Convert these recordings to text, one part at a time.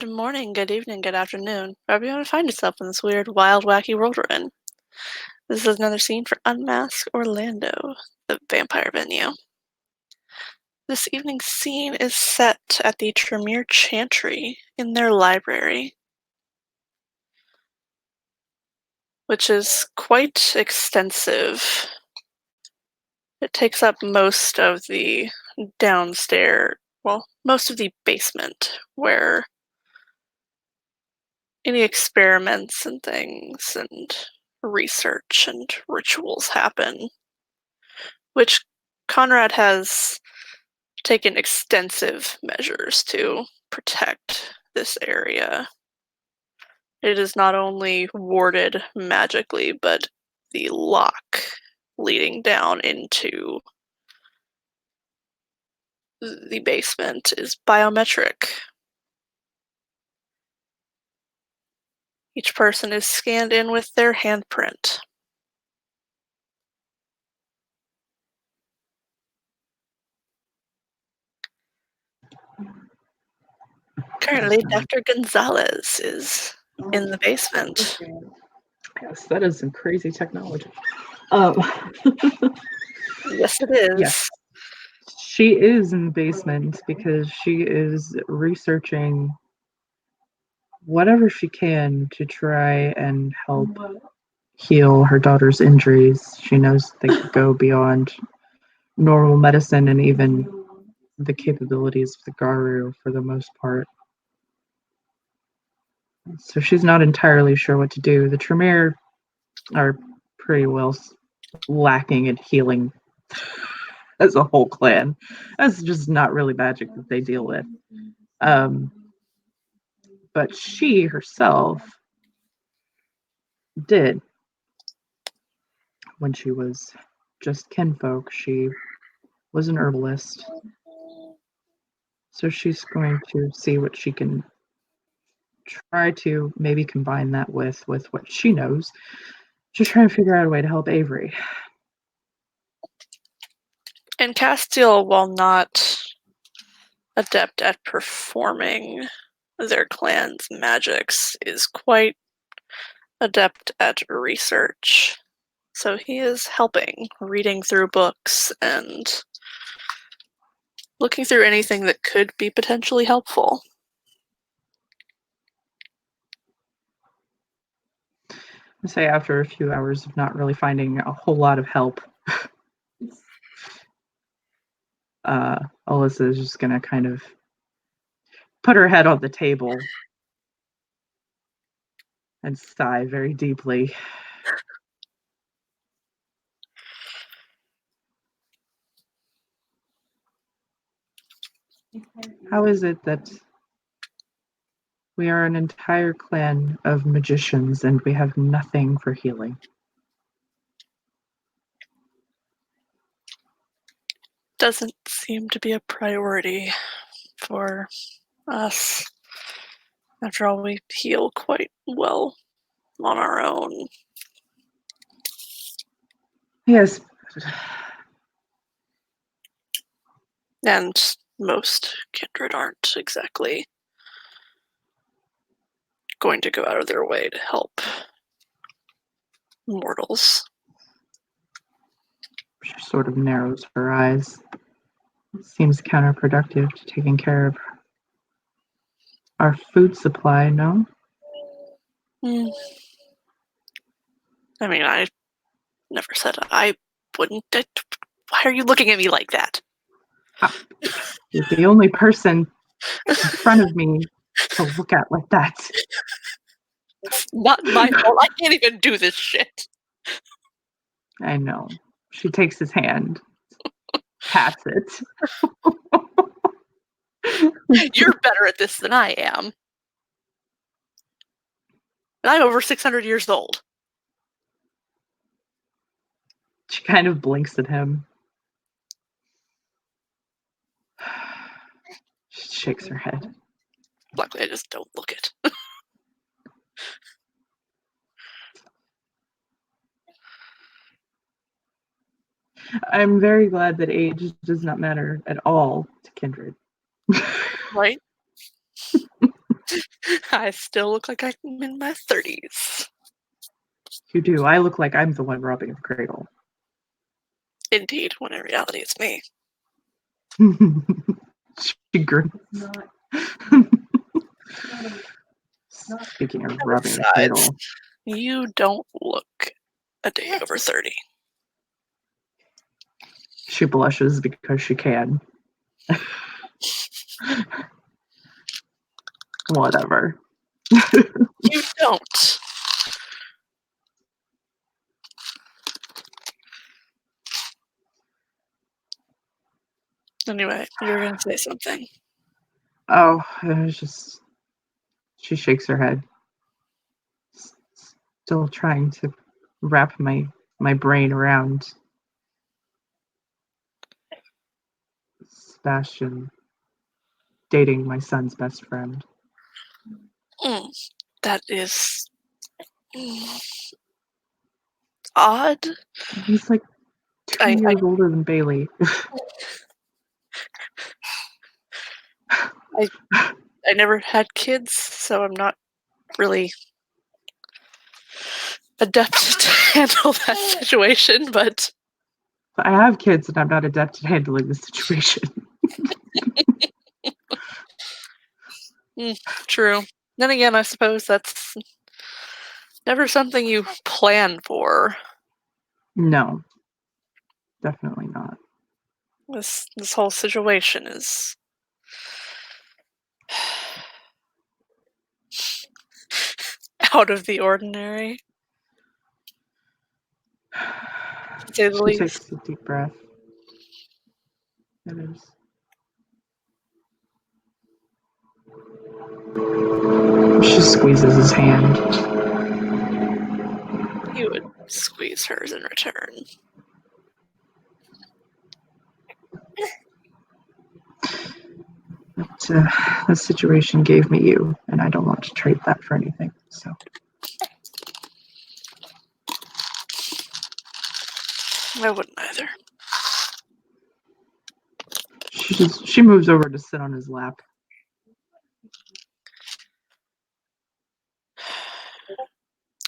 Good morning, good evening, good afternoon, wherever you want to find yourself in this weird, wild, wacky world we're in. This is another scene for Unmask Orlando, the vampire venue. This evening's scene is set at the Tremere Chantry in their library, which is quite extensive. It takes up most of the most of the basement, where any experiments and things and research and rituals happen, which Conrad has taken extensive measures to protect this area. It is not only warded magically, but the lock leading down into the basement is biometric. Each person is scanned in with their handprint. Currently, Dr. Gonzalez is in the basement. Yes, that is some crazy technology. Yes, it is. Yes. She is in the basement because she is researching whatever she can to try and help heal her daughter's injuries. She knows they could go beyond normal medicine and even the capabilities of the Garu for the most part. So she's not entirely sure what to do. The Tremere are pretty well lacking in healing as a whole clan. That's just not really magic that they deal with. But she herself did. When she was just kinfolk, she was an herbalist. So she's going to see what she can try to maybe combine that with what she knows to try and figure out a way to help Avery. And Castiel, while not adept at performing their clan's magics, is quite adept at research. So he is helping, reading through books and looking through anything that could be potentially helpful. I say after a few hours of not really finding a whole lot of help, Alyssa is just going to kind of put her head on the table and sigh very deeply. How is it that we are an entire clan of magicians and we have nothing for healing? Doesn't seem to be a priority for us. After all, we heal quite well on our own. Yes. And most kindred aren't exactly going to go out of their way to help mortals. She sort of narrows her eyes. It seems counterproductive to taking care of our food supply, no? I mean, I never said I wouldn't. Why are you looking at me like that? You're the only person in front of me to look at like that. It's not my fault. I can't even do this shit. I know. She takes his hand, pats it. You're better at this than I am. And I'm over 600 years old. She kind of blinks at him. She shakes her head. Luckily, I just don't look it. I'm very glad that age does not matter at all to kindred. Right? I still look like I'm in my 30s. You do. I look like I'm the one robbing the cradle. Indeed, when in reality it's me. She grins. Speaking of And robbing the besides, cradle, you don't look a day over 30. she blushes because she can. Whatever. You don't. Anyway, you were gonna say something. Oh, it was just. She shakes her head. Still trying to wrap my brain around Sebastian dating my son's best friend. Mm, that is odd. He's like two I, I years older than Bailey. I I never had kids, so I'm not really adept to handle that situation, but I have kids and I'm not adept at handling the situation. true. Then again, I suppose that's never something you plan for. No, definitely not. This whole situation is out of the ordinary, to say the She least. takes a deep breath. It is. She squeezes his hand. You would squeeze hers in return. But the situation gave me you, and I don't want to trade that for anything. So I wouldn't either. she moves over to sit on his lap.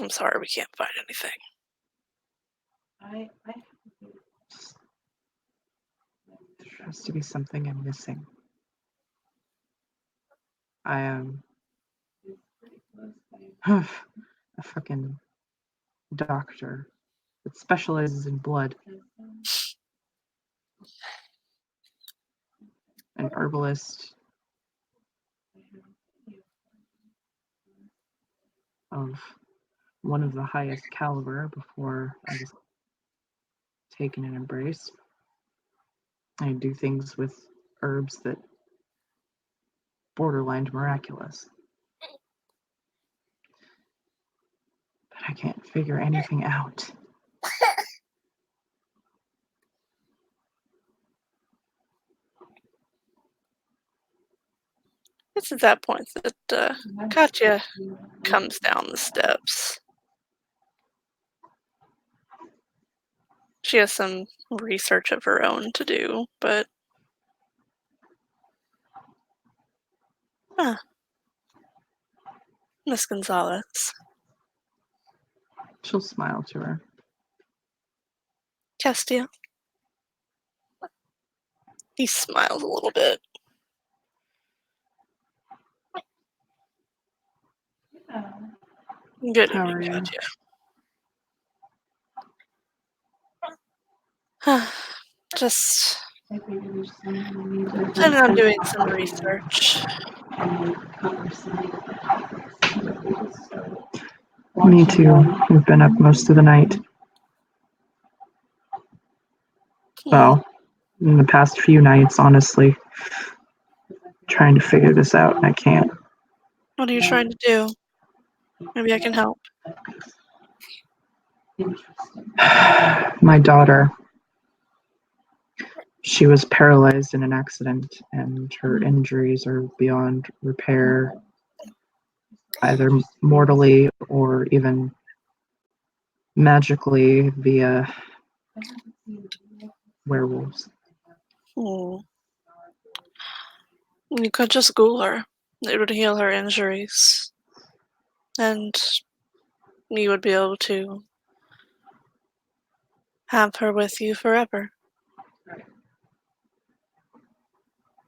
I'm sorry we can't find anything. There has to be something I'm missing. I am a fucking doctor that specializes in blood, an herbalist of one of the highest caliber before I was taken and embraced. I do things with herbs that borderline miraculous. But I can't figure anything out. It's at that point that Katya comes down the steps. She has some research of her own to do, but ah, Miss Gonzalez. She'll smile to her. Kestia. He smiles a little bit. Good How evening, are you? Katya. Just planning on doing some research. Me too. We've been up most of the night. Hmm. Well, in the past few nights, honestly, trying to figure this out, and I can't. What are you trying to do? Maybe I can help. My daughter, she was paralyzed in an accident, and her injuries are beyond repair, either mortally or even magically via werewolves. Hmm. You could just Google her. It would heal her injuries. And you would be able to have her with you forever.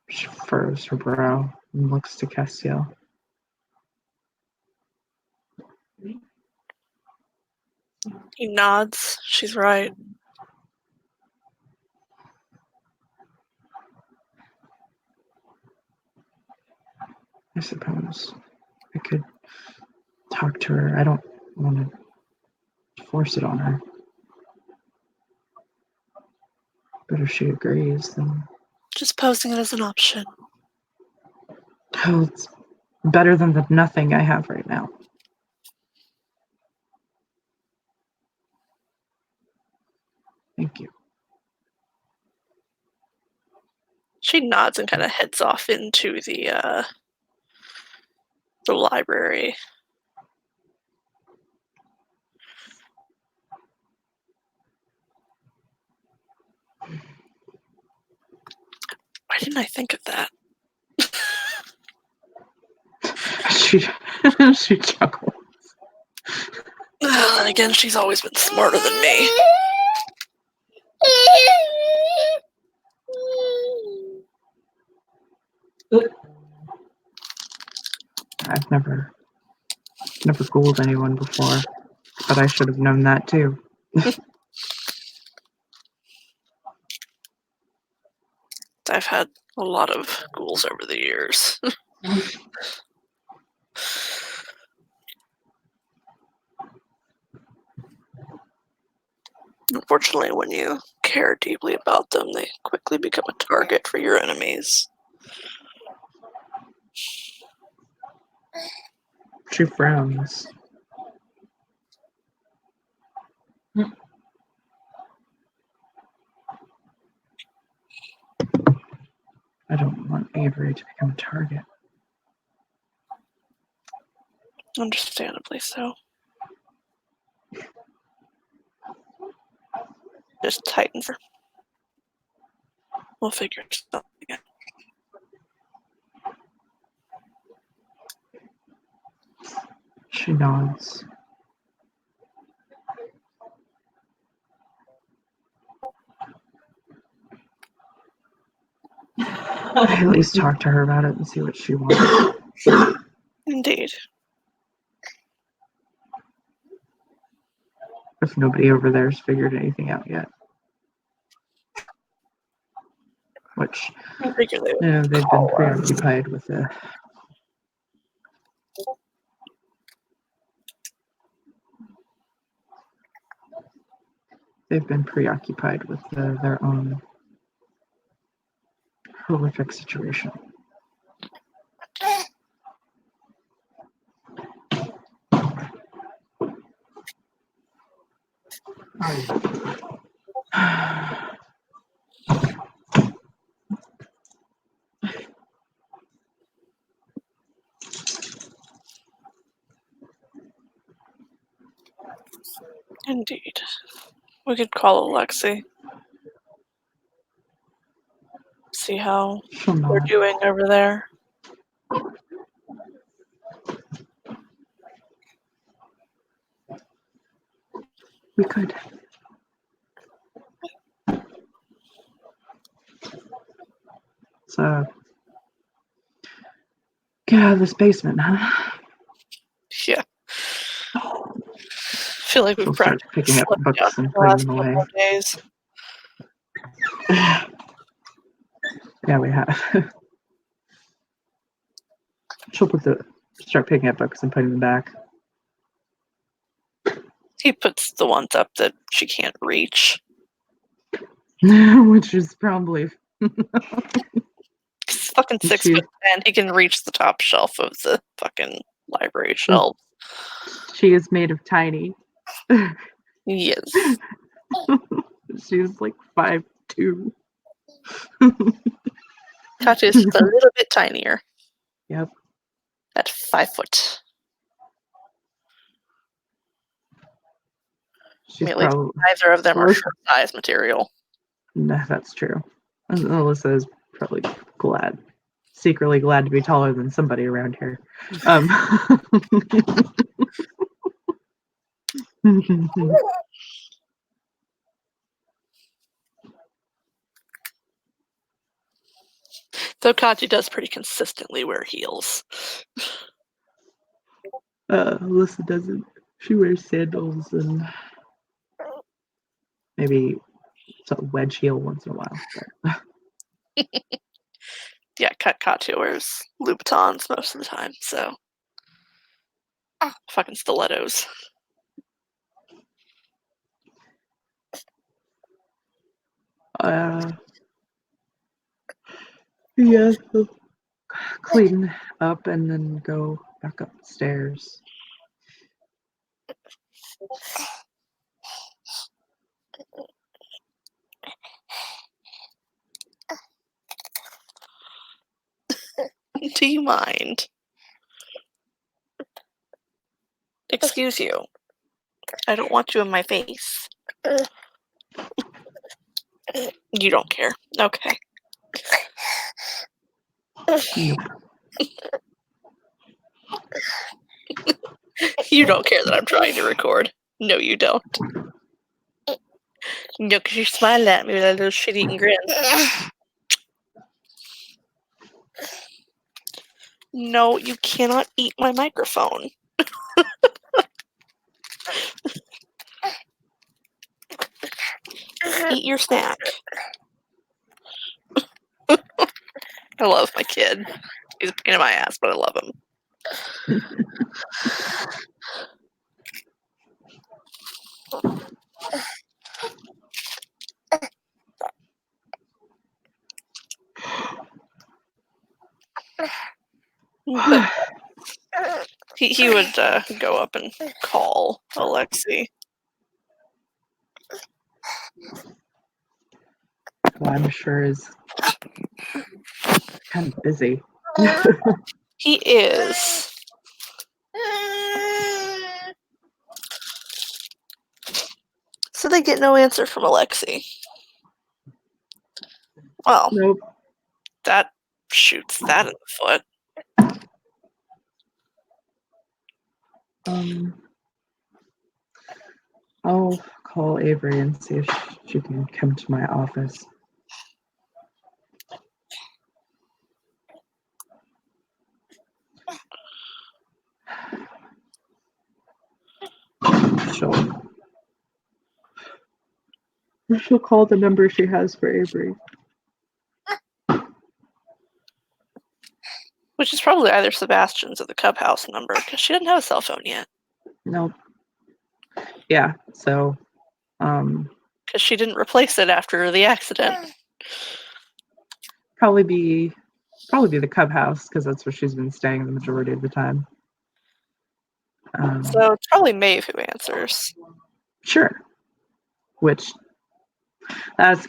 She furrows her brow and looks to Castiel. He nods. She's right. I suppose I could talk to her. I don't want to force it on her. But if she agrees, then... Just posing it as an option. Oh, it's better than the nothing I have right now. Thank you. She nods and kind of heads off into the library. Why didn't I think of that? She chuckles. And again, she's always been smarter than me. I've never ghouled anyone before, but I should have known that too. I've had a lot of ghouls over the years. Unfortunately, when you care deeply about them, they quickly become a target for your enemies. She frowns. I don't want Avery to become a target. Understandably so. Just tightens her. We'll figure something out. She nods. I at least talk to her about it and see what she wants. Indeed. If nobody over there's figured anything out yet. Which, I figure they would they've been preoccupied with the... They've been preoccupied with their own horrific situation. Indeed. We could call Alexi. See how She'll they're nod. doing over there. We could. So, get out of this basement, huh? Yeah. I feel like we've She'll start practically picking up slept out books and the putting last them couple away. of days. Yeah, we have. She'll start picking up books and putting them back. He puts the ones up that she can't reach. Which is probably... He's fucking 6'10". He can reach the top shelf of the fucking library shelf. She is made of tiny. Yes. She's like 5'2". Katya is just a little bit tinier. Yep. At 5 foot. She's I mean, probably... neither of them are short size material. No, that's true. Alyssa is probably secretly glad to be taller than somebody around here. Though Kaji does pretty consistently wear heels. Alyssa doesn't. She wears sandals and maybe some wedge heel once in a while. But Yeah, Kaji wears Louboutins most of the time, so. Fucking stilettos. yeah, so clean up and then go back upstairs. Do you mind? Excuse you. I don't want you in my face. You don't care. Okay. Nope. You don't care that I'm trying to record. No, you don't. No, because you're smiling at me with that little shit-eating grin. No, you cannot eat my microphone. Eat your snack. I love my kid. He's a pain in my ass, but I love him. But he would go up and call Alexi. Well, I'm sure is kind of busy. He is. So they get no answer from Alexi. Well, Nope. that shoots that in the foot. I'll call Avery and see if she can come to my office. She'll call the number she has for Avery. Which is probably either Sebastian's or the Cub House number, because she didn't have a cell phone yet. Nope. Yeah, so because she didn't replace it after the accident. Probably be the Cub House, because that's where she's been staying the majority of the time. So it's probably Maeve who answers. Sure. Which that's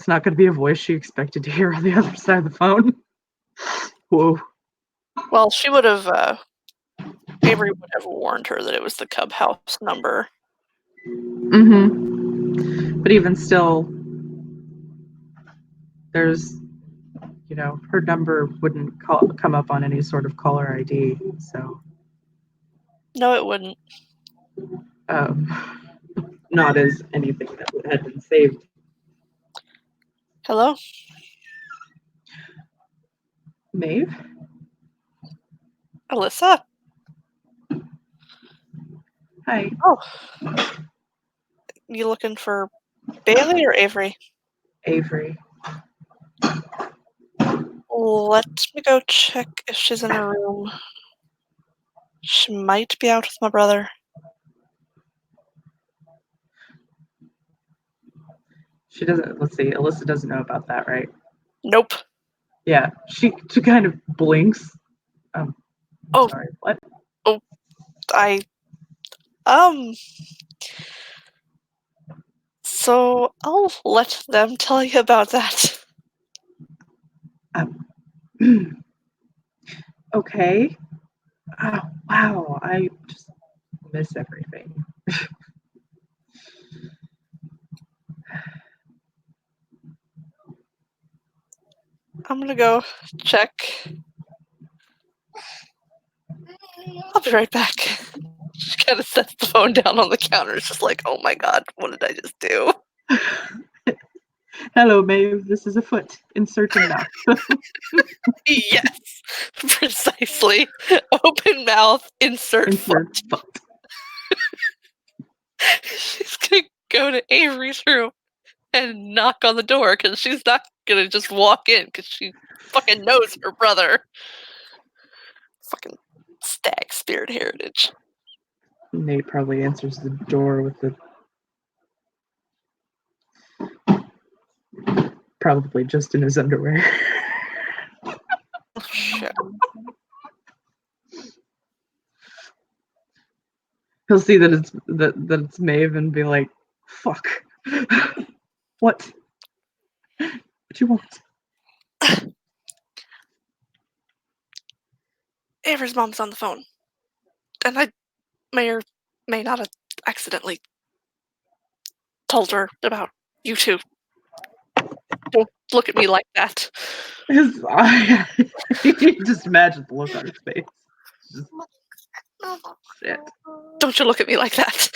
not going to be a voice she expected to hear on the other side of the phone. Whoa. Well, she would have. Avery would have warned her that it was the Cub House number. Mm-hmm. But even still, there's, her number wouldn't come up on any sort of caller ID. So. No, it wouldn't. Not as anything that had been saved. Hello? Maeve? Alyssa? Hi. Oh. You looking for Bailey or Avery? Avery. Let me go check if she's in her room. She might be out with my brother. She doesn't, let's see, Alyssa doesn't know about that, right? Nope. Yeah, she kind of blinks. Oh. Sorry, what? Oh, so I'll let them tell you about that. Okay. Oh, wow, I just miss everything. I'm gonna go check. I'll be right back. kind of sets the phone down on the counter. It's just like, oh my god, what did I just do? Hello, Maeve. This is a foot. Inserting mouth. Yes, precisely. Open mouth, insert foot. Insert foot. She's gonna go to Avery's room and knock on the door because she's not gonna just walk in because she fucking knows her brother. Fucking stag spirit heritage. Nate probably answers the door with the probably just in his underwear. Oh, shit. He'll see that it's Maeve and be like, "Fuck, what? What you want?" Avery's mom's on the phone, and I may or may not have accidentally told her about you two. Don't look at me like that. His eye. Just imagine the look on his face. Just, shit. Don't you look at me like that.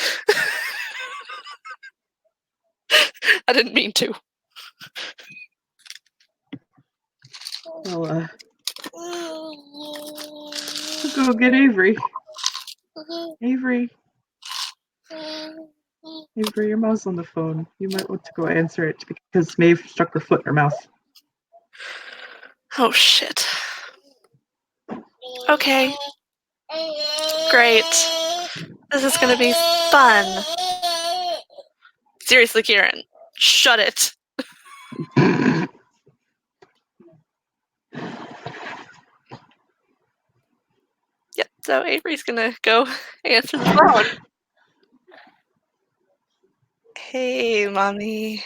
I didn't mean to. Well, go get Avery. Avery. Avery, your mom's on the phone. You might want to go answer it because Maeve stuck her foot in her mouth. Oh shit. Okay. Great. This is gonna be fun. Seriously, Kieran, shut it. Yep, so Avery's gonna go answer the phone. Hey, mommy.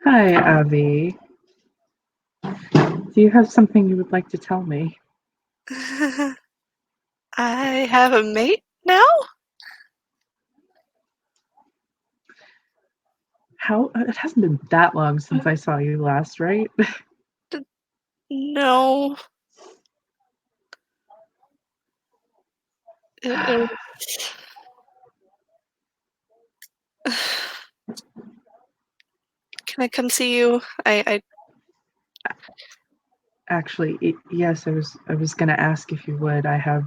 Hi, Avi. Do you have something you would like to tell me? I have a mate now? How? It hasn't been that long since I saw you last, right? No. It was... Can I come see you? I Actually, yes. I was gonna ask if you would. I have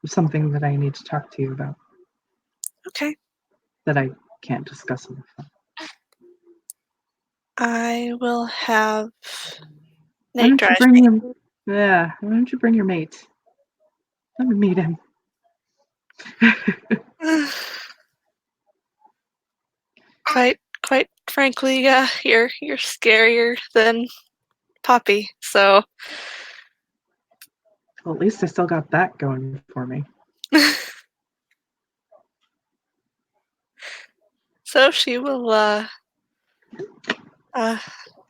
something that I need to talk to you about okay. that I can't discuss on the phone. I will have Why Nate don't you drive bring me. your yeah? Why don't you bring your mate? Let me meet him. Quite frankly, you're scarier than Poppy. So Well, at least I still got that going for me. so she will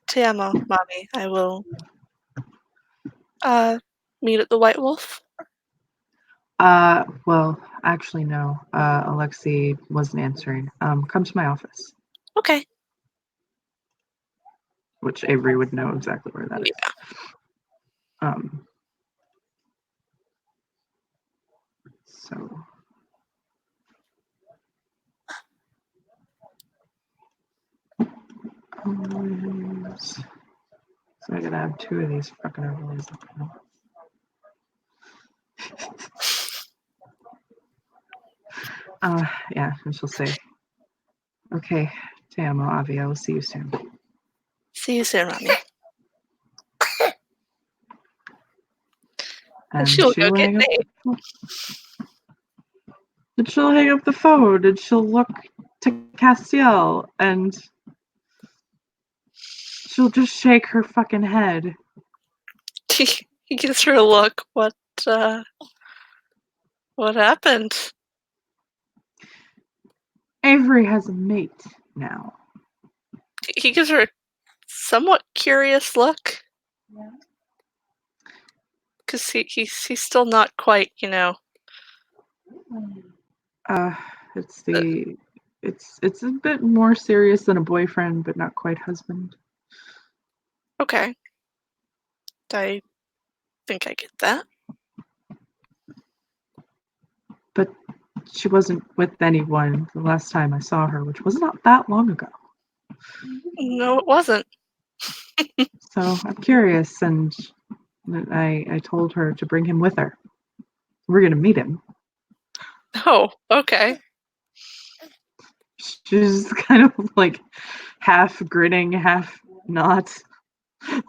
te amo, mommy. I will meet at the White Wolf. Well, actually, no. Alexei wasn't answering. Come to my office, Okay. which Avery would know exactly where that is. Yeah. So. So I gotta have two of these fucking overlays. Yeah, and she'll say, "Okay, te amo, Avi. I will see you soon." See you soon, mommy. And And she'll go she'll get hang up. Nate. And she'll hang up the phone, and she'll look to Castiel, and she'll just shake her fucking head. He gives her a look. What happened? Avery has a mate now. He gives her a somewhat curious look. Yeah. Because he's still not quite, Uh, it's it's a bit more serious than a boyfriend, but not quite husband. okay. I think I get that. she wasn't with anyone the last time I saw her, which was not that long ago. No, it wasn't. So I'm curious, and I told her to bring him with her. We're gonna meet him. Oh, okay. She's kind of like half grinning, half not.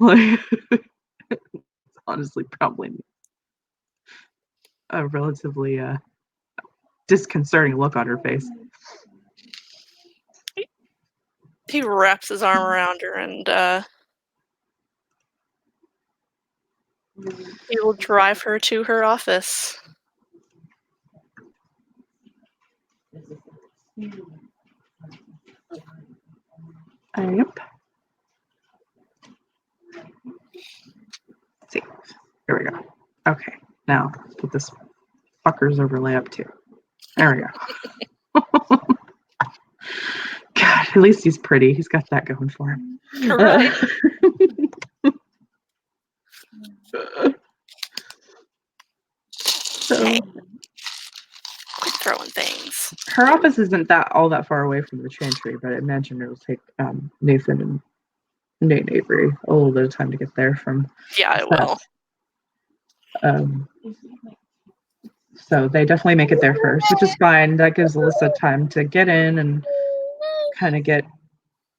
Like, honestly, probably a relatively disconcerting look on her face. He wraps his arm around her and he will drive her to her office. Yep. Let's see. Here we go. Okay. Now let's put this fucker's overlay up too. There we go. God, at least he's pretty. He's got that going for him. Right. So Quit throwing things. her office isn't all that far away from the chantry, but I imagine it'll take Nathan and Nate and Avery a little bit of time to get there from Yeah, it will. So they definitely make it there first, which is fine. That gives Alyssa time to get in and kind of get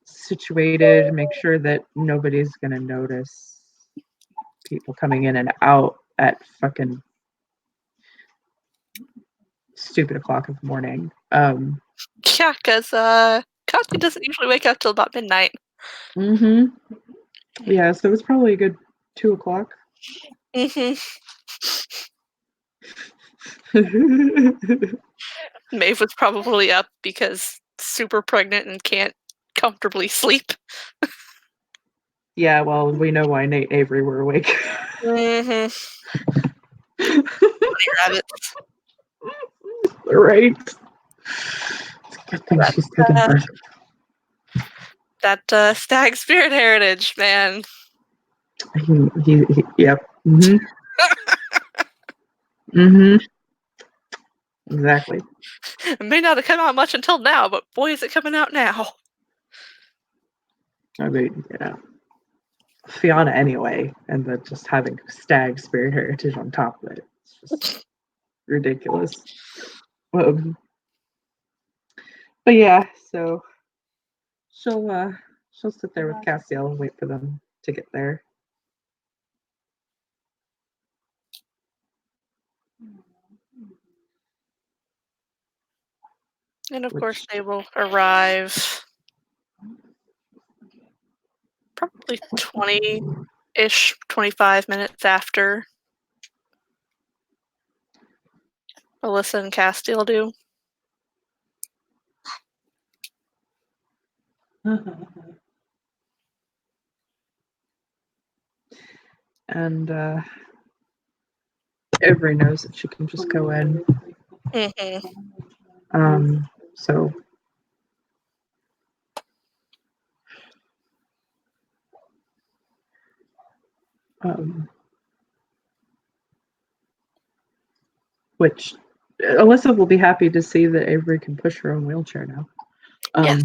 situated, make sure that nobody's gonna notice people coming in and out at fucking stupid o'clock in the morning. Yeah, because Katya doesn't usually wake up till about midnight. Yeah, so it was probably a good 2 o'clock. Maeve was probably up because super pregnant and can't comfortably sleep. Yeah, well, we know why Nate and Avery were awake. Rabbits. Right. It's a good thing she's taking birth. That stag spirit heritage, man. He yep. Exactly. It may not have come out much until now, but boy, is it coming out now. I mean, Fiona anyway, and then just having stag spirit heritage on top of it. It's just ridiculous. But yeah, so she'll sit there with Cassiel and wait for them to get there. And of course, they will arrive probably 20-ish, 25 minutes after Alyssa and Castiel do. And Avery knows that she can just go in. So which Alyssa will be happy to see that Avery can push her own wheelchair now. Yes.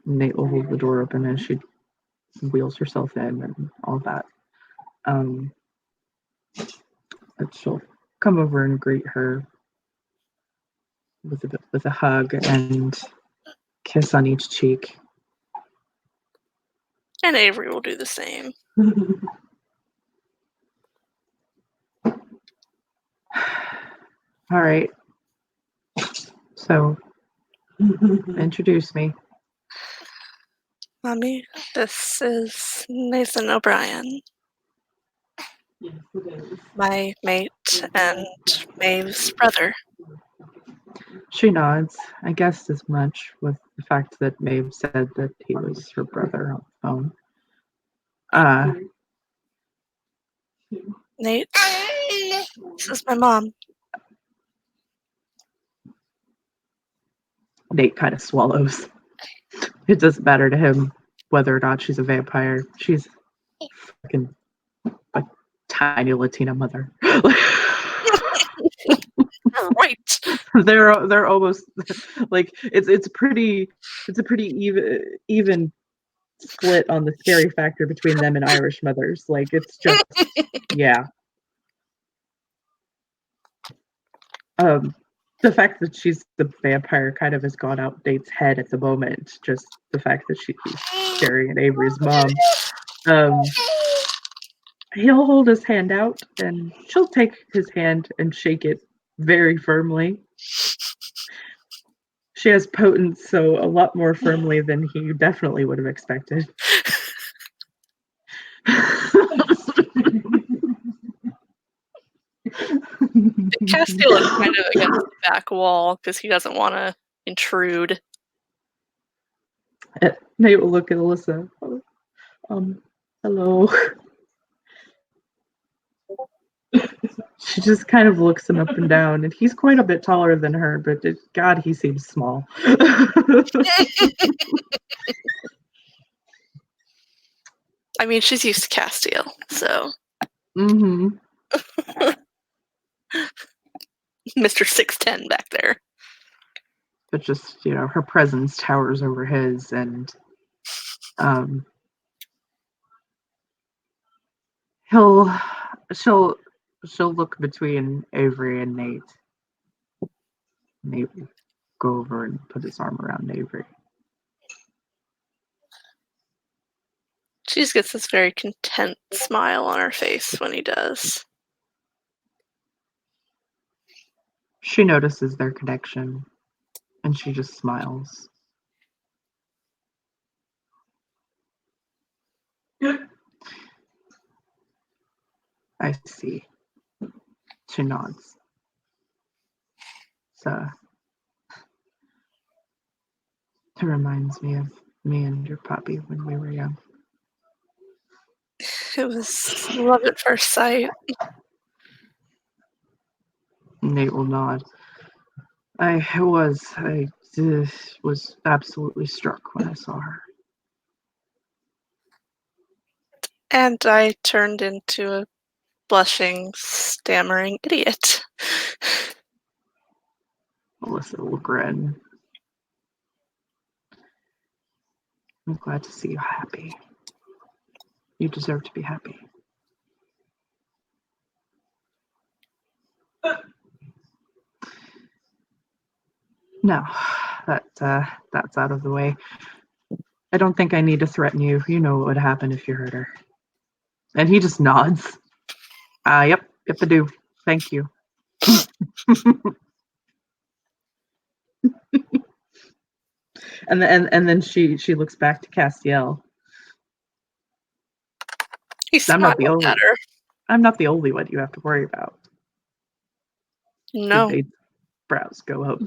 Nate will hold the door open as she wheels herself in and all that. But she'll come over and greet her with a hug and kiss on each cheek. And Avery will do the same. All right. So, introduce me. Mommy, this is Nathan O'Brien, my mate and Maeve's brother. She nods. I guessed as much with the fact that Maeve said that he was her brother on the phone. Nate, this is my mom. Nate kind of swallows. It doesn't matter to him whether or not she's a vampire. She's fucking a tiny Latina mother. Right. They're almost like it's a pretty even split on the scary factor between them and Irish mothers. Like it's just yeah. Um the fact that she's the vampire kind of has gone out Date's head at the moment. Just the fact that she's staring at Avery's mom. Um he'll hold his hand out and she'll take his hand and shake it very firmly. She has potence, so a lot more firmly than he definitely would have expected. Castiel is kind of against the back wall because he doesn't want to intrude. Nate will look at Alyssa. Hello. She just kind of looks him up and down, and he's quite a bit taller than her, but God, he seems small. I mean, she's used to Castiel, so. Mm-hmm. Mr. 6'10 back there. But just, her presence towers over his, and she'll look between Avery and Nate. Nate will go over and put his arm around Avery. She just gets this very content smile on her face when he does. She notices their connection, and she just smiles. I see. She nods. So it reminds me of me and your puppy when we were young. It was love at first sight. Nate will nod. I was absolutely struck when I saw her. And I turned into a blushing, stammering idiot. Alyssa will grin. I'm glad to see you happy. You deserve to be happy. No, that's out of the way. I don't think I need to threaten you. You know what would happen if you hurt her. And he just nods. Yep, I do. Thank you. and then she looks back to Castiel. He smiled at her. I'm not the only one you have to worry about. No. Date's brows go up.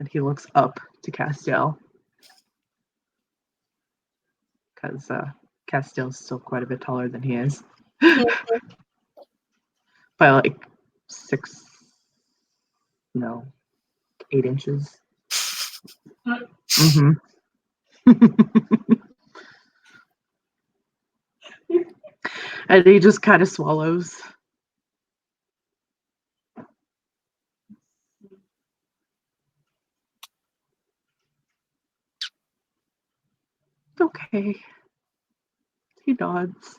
And he looks up to Castiel. Because Castiel's still quite a bit taller than he is. By like 8 inches. Mm-hmm. And he just kind of swallows. It's okay. He nods.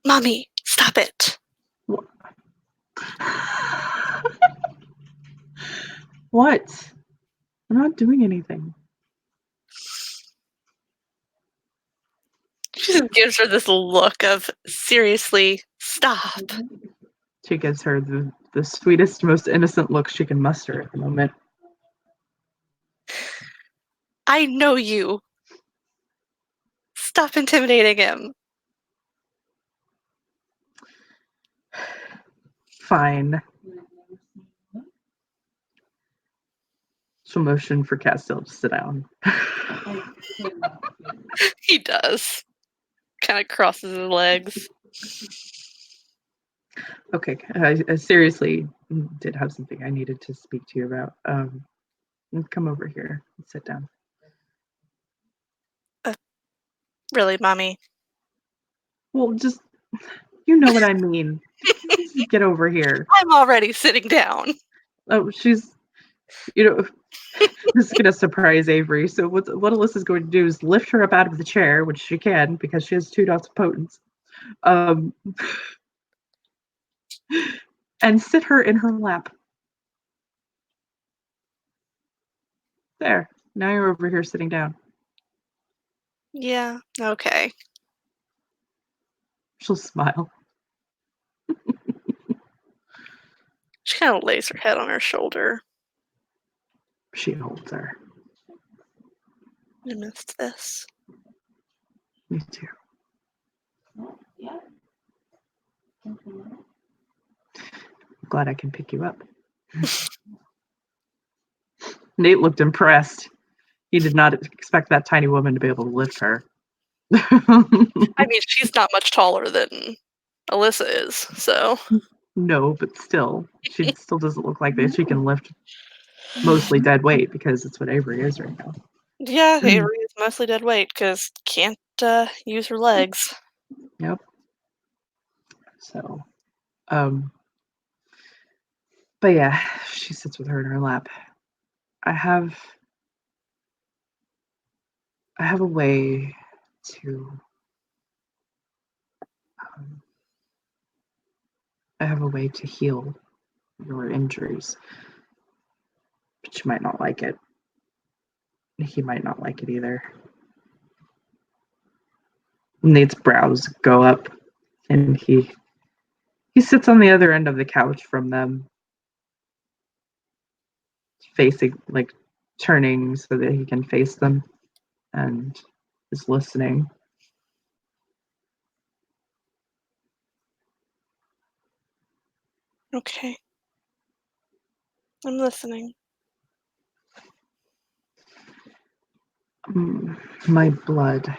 Mommy, stop it. What? What? I'm not doing anything. She just gives her this look of, seriously, stop. She gives her the sweetest, most innocent look she can muster at the moment. I know you. Stop intimidating him. Fine. She'll motion for Castiel to sit down. He does. Kind of crosses his legs. Okay, I seriously did have something I needed to speak to you about. Come over here and sit down. Really, Mommy? Well, just, you know what I mean. Just get over here. I'm already sitting down. Oh, she's, you know, this is gonna surprise Avery. So what Alyssa's going to do is lift her up out of the chair, which she can because she has 2 dots of potence, um, and sit her in her lap. There. Now you're over here sitting down. Yeah, okay. She'll smile. She kind of lays her head on her shoulder. She holds her. I missed this. Me too. Glad I can pick you up. Nate looked impressed. He did not expect that tiny woman to be able to lift her. I mean, she's not much taller than Alyssa is, so. No, but still, she still doesn't look like that. She can lift mostly dead weight because it's what Avery is right now. Yeah, Avery is mostly dead weight because can't use her legs. Yep. So, um, but yeah, she sits with her in her lap. I have a way to um, heal your injuries, but you might not like it. He might not like it either. Nate's brows go up, and he sits on the other end of the couch from them, facing, like, turning so that he can face them, and is listening. Okay. I'm listening. My blood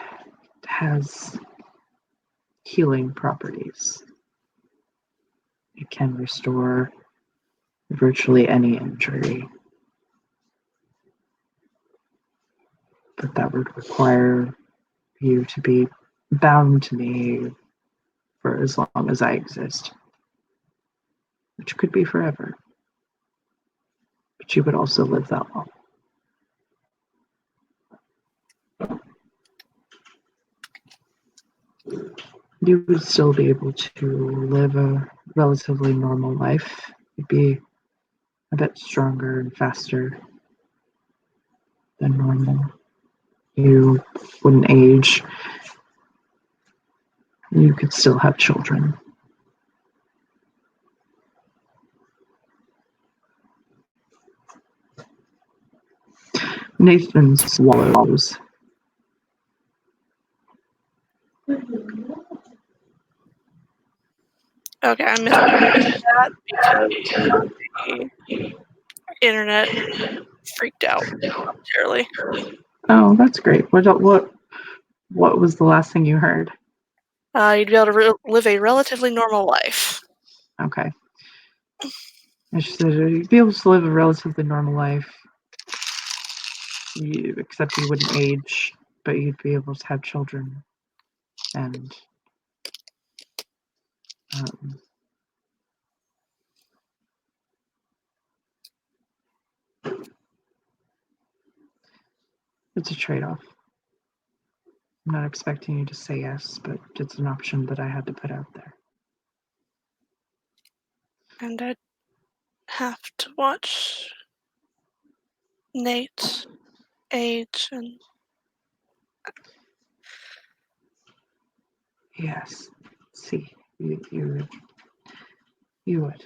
has healing properties. It can restore virtually any injury, but that would require you to be bound to me for as long as I exist, which could be forever. But you would also live that long. You would still be able to live a relatively normal life. You'd be a bit stronger and faster than normal. You wouldn't age. You could still have children. Nathan swallows. Okay, I missed that because my internet freaked out momentarily. Oh, that's great. What was the last thing you heard? You'd be able to live a relatively normal life. Okay. And she said you'd be able to live a relatively normal life, except you wouldn't age, but you'd be able to have children. And um, it's a trade-off. I'm not expecting you to say yes, but it's an option that I had to put out there. And I'd have to watch Nate age and Yes. See, you would.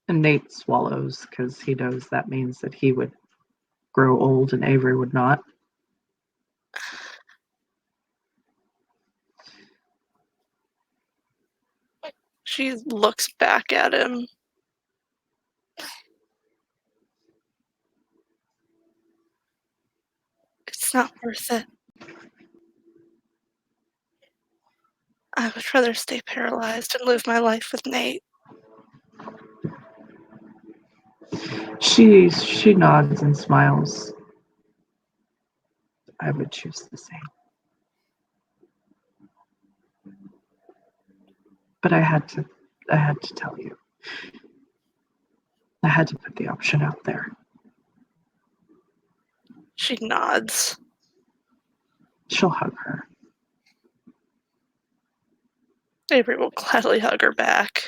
And Nate swallows because he knows that means that he would grow old and Avery would not. she looks back at him. It's not worth it. I would rather stay paralyzed and live my life with Nate. She nods and smiles. I would choose the same. but I had to tell you. I had to put the option out there. She nods. She'll hug her. Avery will gladly hug her back.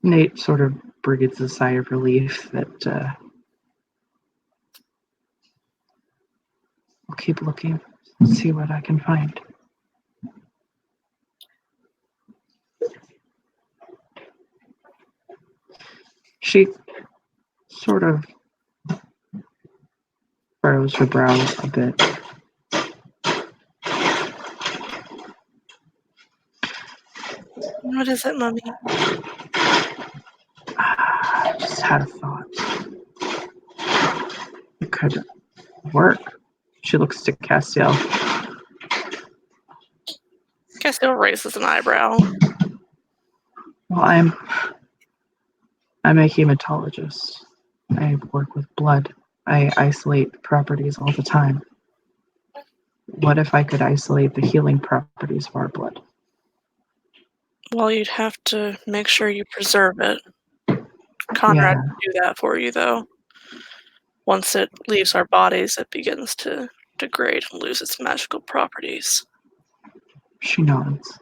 Nate sort of breathes a sigh of relief that I'll keep looking, see what I can find. She sort of furrows her brow a bit. What is it, Mummy? I just had a thought. It could work. She looks to Castiel. Castiel raises an eyebrow. Well, I'm a hematologist. I work with blood. I isolate properties all the time. What if I could isolate the healing properties of our blood? Well, you'd have to make sure you preserve it. Conrad Yeah, can do that for you, though. Once it leaves our bodies, it begins to degrade and lose its magical properties. she nods.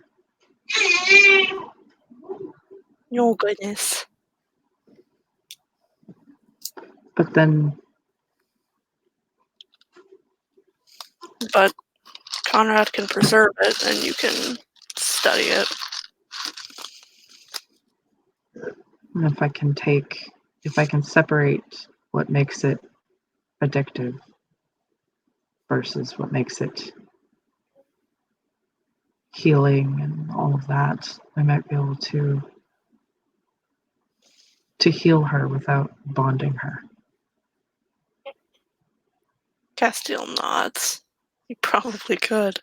Oh, goodness. But then But Conrad can preserve it, and you can study it. if I can separate what makes it addictive versus what makes it healing and all of that, I might be able to heal her without bonding her. Castiel nods. You probably could.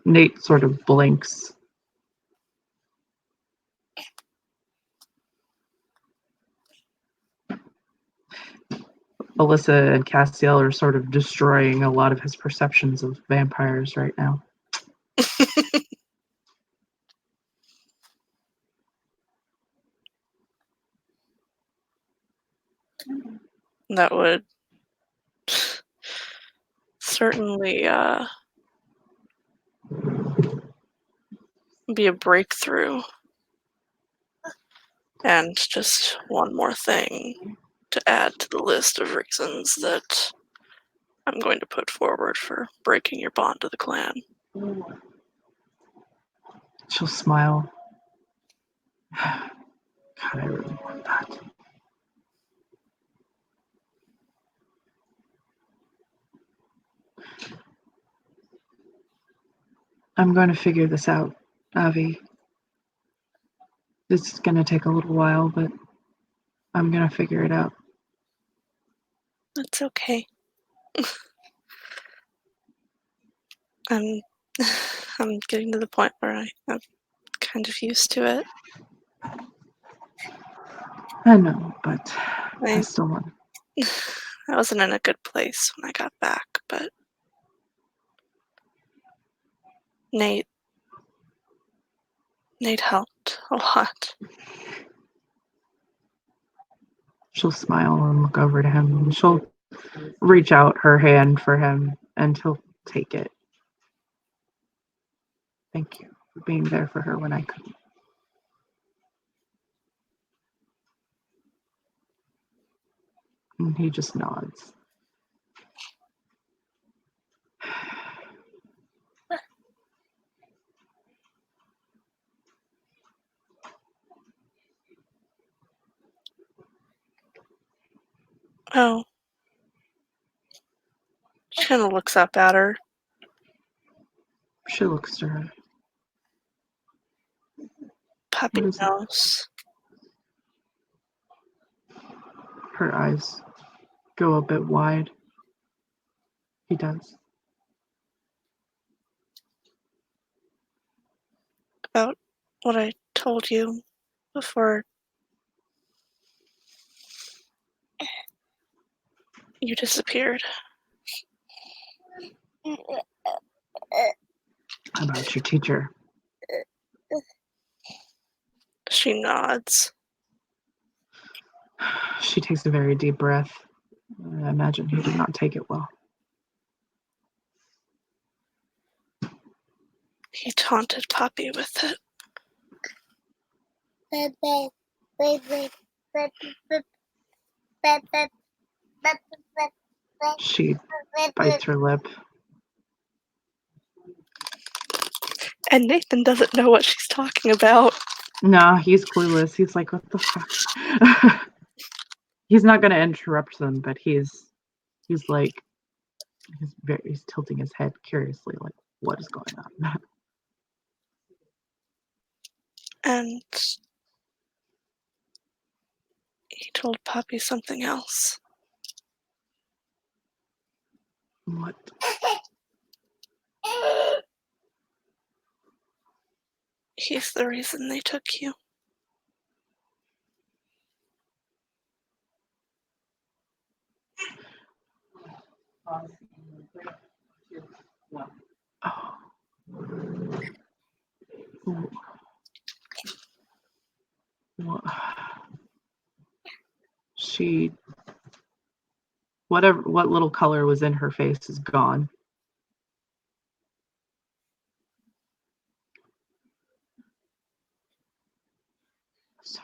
Nate sort of blinks. Alyssa and Castiel are sort of destroying a lot of his perceptions of vampires right now. That would certainly be a breakthrough. And just one more thing to add to the list of reasons that I'm going to put forward for breaking your bond to the clan. She'll smile. God, I really want that. I'm going to figure this out, Avi. This is going to take a little while, but I'm going to figure it out. That's okay. I'm I'm getting to the point where I'm kind of used to it. I know, but I I still want. I wasn't in a good place when I got back, but Nate Nate helped a lot. She'll smile and look over to him, and she'll reach out her hand for him, and he'll take it. Thank you for being there for her when I couldn't. And he just nods. Oh, she kind of looks up at her. She looks to her. Puppy What is it? nose. Her eyes go a bit wide. He does. About what I told you before you disappeared. About your teacher. She nods. She takes a very deep breath. I imagine he did not take it well. He taunted Poppy with it. She bites her lip. And Nathan doesn't know what she's talking about. No, he's clueless. He's like, what the fuck? He's not going to interrupt them, but he's like, he's tilting his head curiously, like, what is going on? And he told Poppy something else. What? He's the reason they took you. Oh. What? She, what little color was in her face is gone. So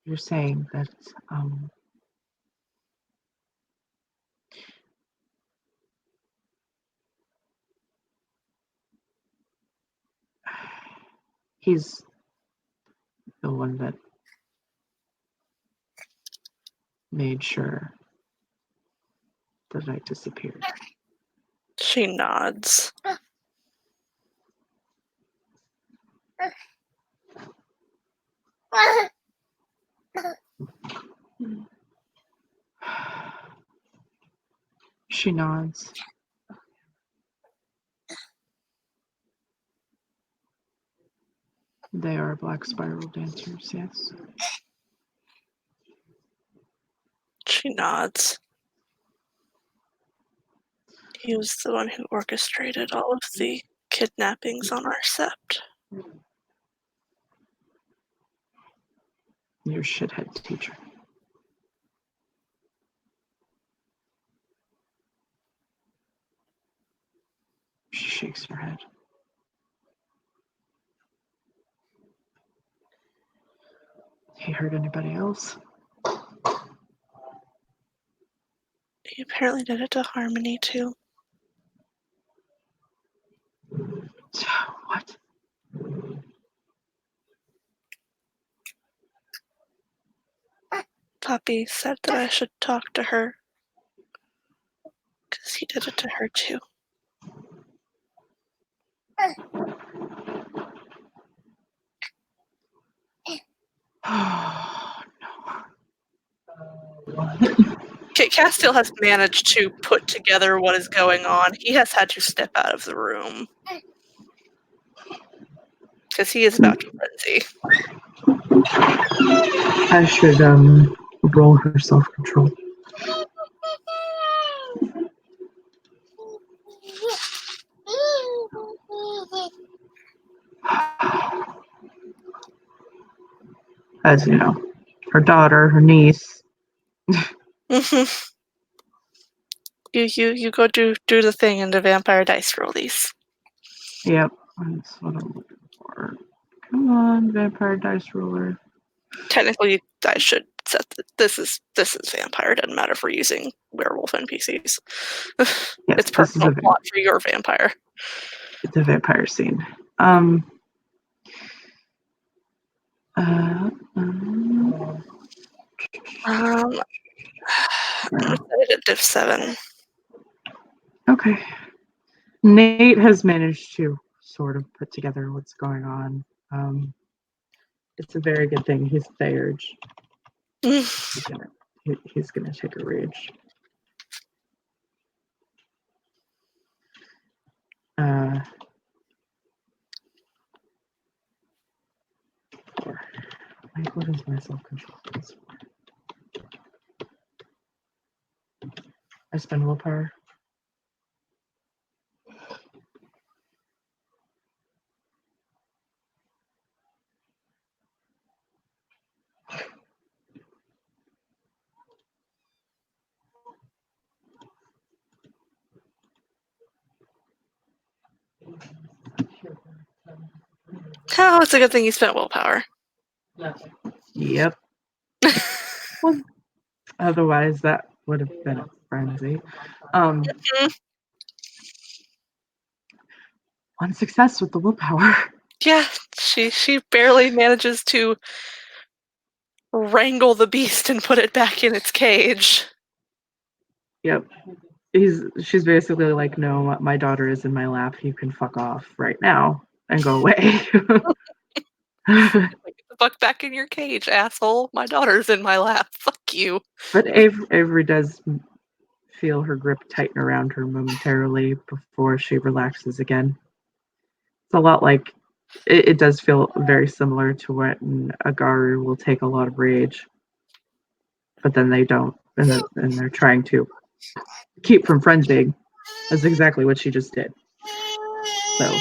you're saying that he's the one that made sure that I disappeared. She nods. She nods. They are black spiral dancers, yes. She nods. He was the one who orchestrated all of the kidnappings on our sept. Your shithead teacher. She shakes her head. He hurt anybody else? He apparently did it to Harmony too. What? Poppy said that I should talk to her because he did it to her too. Oh, Castiel has managed to put together what is going on. He has had to step out of the room because he is about to frenzy. I should roll her self-control. As you know, her daughter, her niece. You go do the thing in the vampire dice roll these. Yep, that's what I'm looking for. Come on, vampire dice roller. Technically, I should set this is vampire. It doesn't matter if we're using werewolf NPCs. Yes, It's this is personal plot for your vampire. it's a vampire scene. I'm gonna set it at div 7. okay. Nate has managed to sort of put together what's going on. It's a very good thing. He's Theurge. He's gonna take a rage. Wait, what is my self-control? I spend willpower. Oh, it's a good thing you spent willpower. Yep. Well, otherwise, that would have been a frenzy. One success with the willpower. Yeah, she barely manages to wrangle the beast and put it back in its cage. Yep. She's basically like, no, my daughter is in my lap. You can fuck off right now and go away. Like, get the fuck back in your cage, asshole. My daughter's in my lap. Fuck you. But Avery does feel her grip tighten around her momentarily before she relaxes again. It's a lot like it does feel very similar to when a Garu will take a lot of rage, but then they don't, and they're trying to keep from frenzying. That's exactly what she just did. So.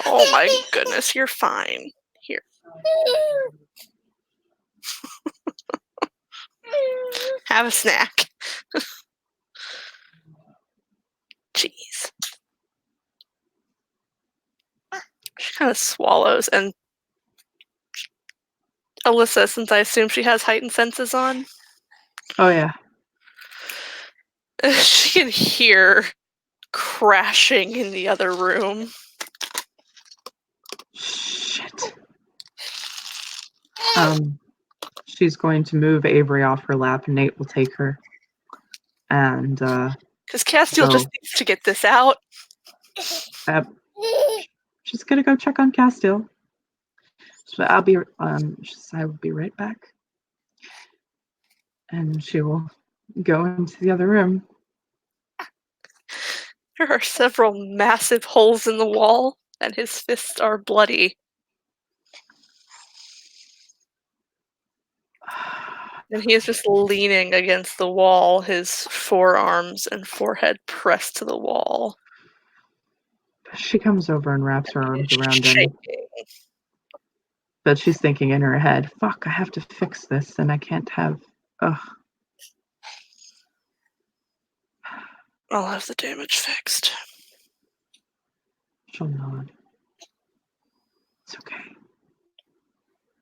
Oh my goodness, you're fine. Here. Have a snack. Jeez. She kind of swallows, and Alyssa, since I assume she has heightened senses on, Oh yeah. she can hear crashing in the other room. Shit. She's going to move Avery off her lap, and Nate will take her. And because Castiel just needs to get this out. She's gonna go check on Castiel. So I will be right back. And she will go into the other room. There are several massive holes in the wall, and his fists are bloody. And he is just leaning against the wall, his forearms and forehead pressed to the wall. She comes over and wraps her arms around him. But she's thinking in her head, fuck, I have to fix this, and I can't have... Ugh. I'll have the damage fixed. She'll nod. It's okay.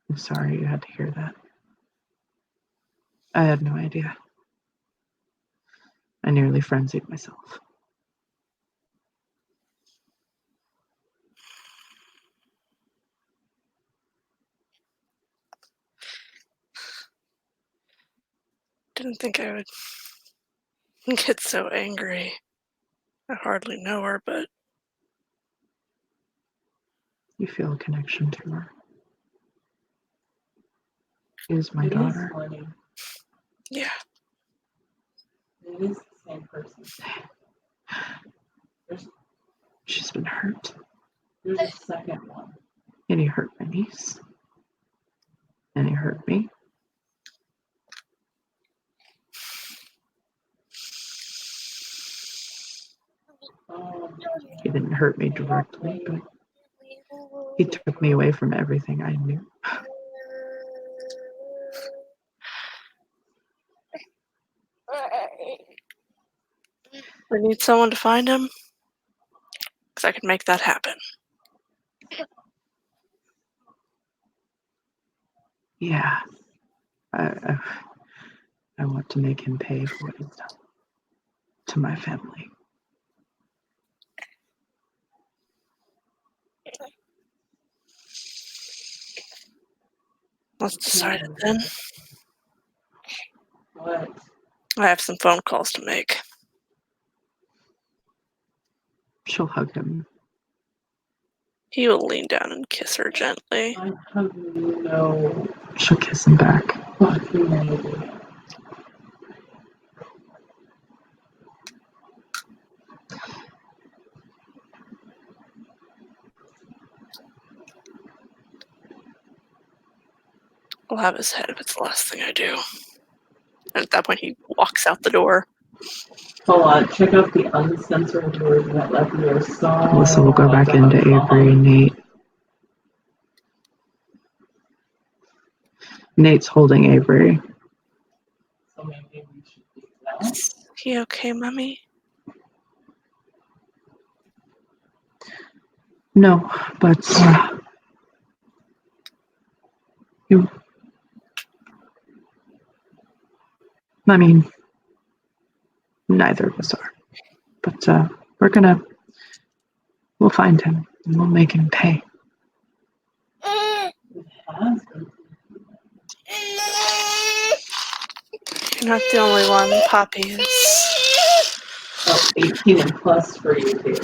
I'm sorry you had to hear that. I had no idea. I nearly frenzied myself. Didn't think I would get so angry. I hardly know her, but... You feel a connection to her. She is my daughter. Yeah. It is the same person. She's been hurt. There's a second one. And he hurt my niece. And he hurt me. He didn't hurt me directly, but he took me away from everything I knew. I need someone to find him, because I can make that happen. Yeah. I want to make him pay for what he's done to my family. Let's decide it then. What? I have some phone calls to make. She'll hug him. He will lean down and kiss her gently. I'm hugging. No. She'll kiss him back. I'll have his head if it's the last thing I do. And at that point, he walks out the door. Hold on, check out the uncensored version that left your song. Melissa will go back into Avery and Nate. Nate's holding Avery. So maybe we should do that. Is he okay, Mummy? No, but you. I mean, neither of us are. But we're gonna. We'll find him and we'll make him pay. You're not the only one. Poppy is. Oh, 18 and plus for you too.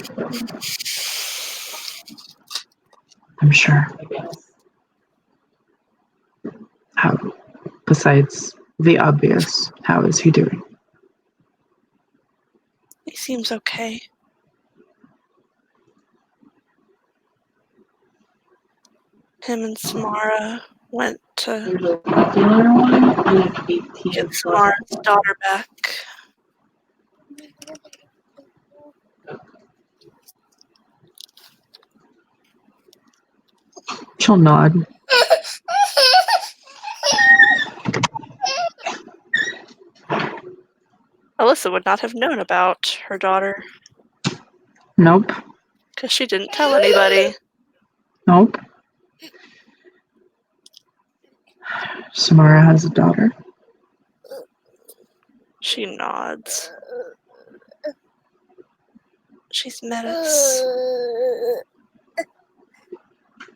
I'm sure. I guess. How? Besides the obvious, how is he doing? He seems okay. Him and Samara went to There's a regular one and 18 get plus. Samara's daughter back. She'll nod. Alyssa would not have known about her daughter Nope. because she didn't tell anybody. Nope. Samara has a daughter. She nods. She's met us.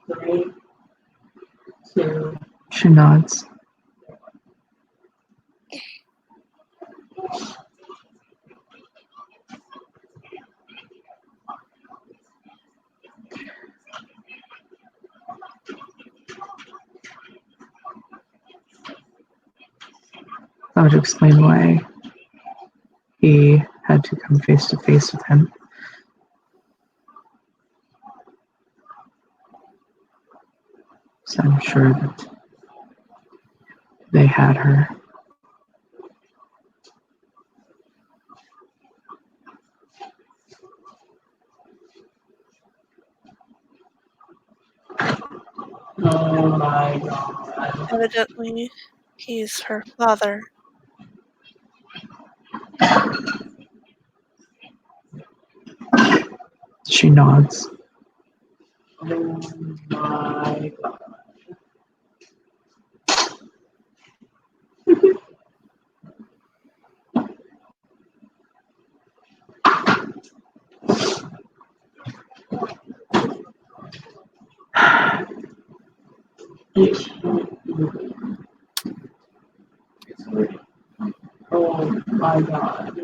3, 2, She nods. That would explain why he had to come face to face with him. So I'm sure that they had her. oh my god. Evidently, he's her father. She nods. Oh my god. Oh my god.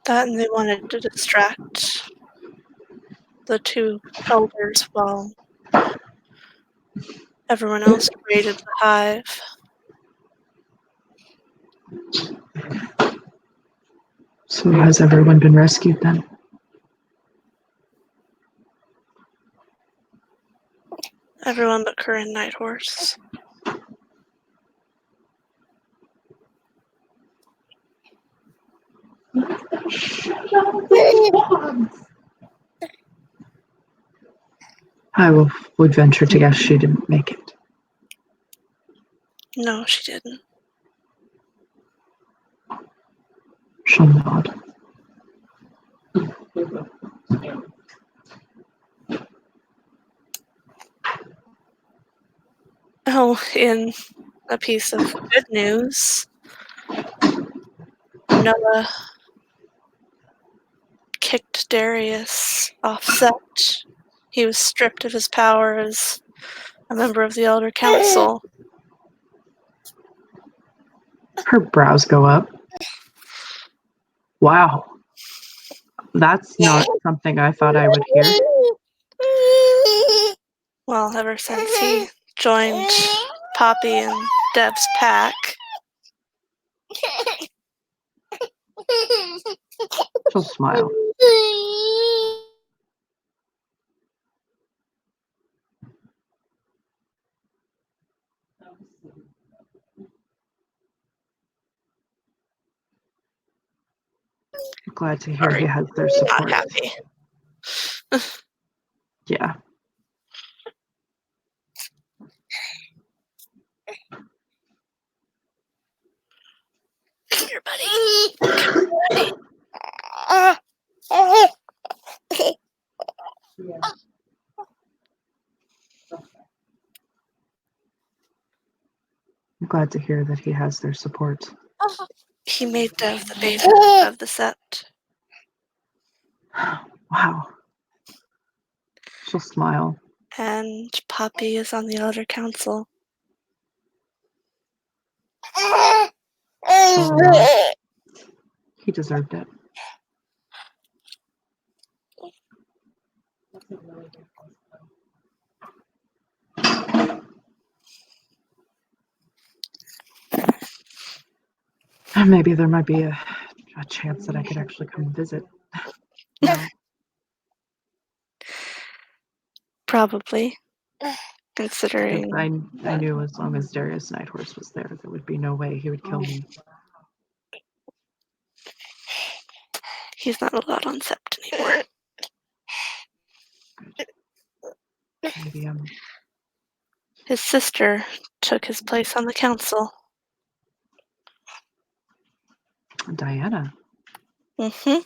That and they wanted to distract the two elders while everyone else raided the hive. So has everyone been rescued then? Everyone but Corinne Nighthorse. I would venture to guess she didn't make it. No, she didn't. She'll nod. Oh, in a piece of good news, Noah kicked Darius offset. He was stripped of his power as a member of the Elder Council. Her brows go up. Wow. That's not something I thought I would hear. Well, ever since he joined Poppy and Deb's pack. She'll smile. Glad to hear he has their Not support. happy. Yeah. I'm glad to hear that he has their support. He made Dev the beta of the set. Wow. She'll smile. And Poppy is on the Elder Council. She'll nod. He deserved it. Maybe there might be a chance that I could actually come visit. Now. Probably. Because Considering I knew as long as Darius Nighthorse was there, there would be no way he would kill me. he's not allowed on Sept anymore. Maybe His sister took his place on the council. Diana. Mm-hmm.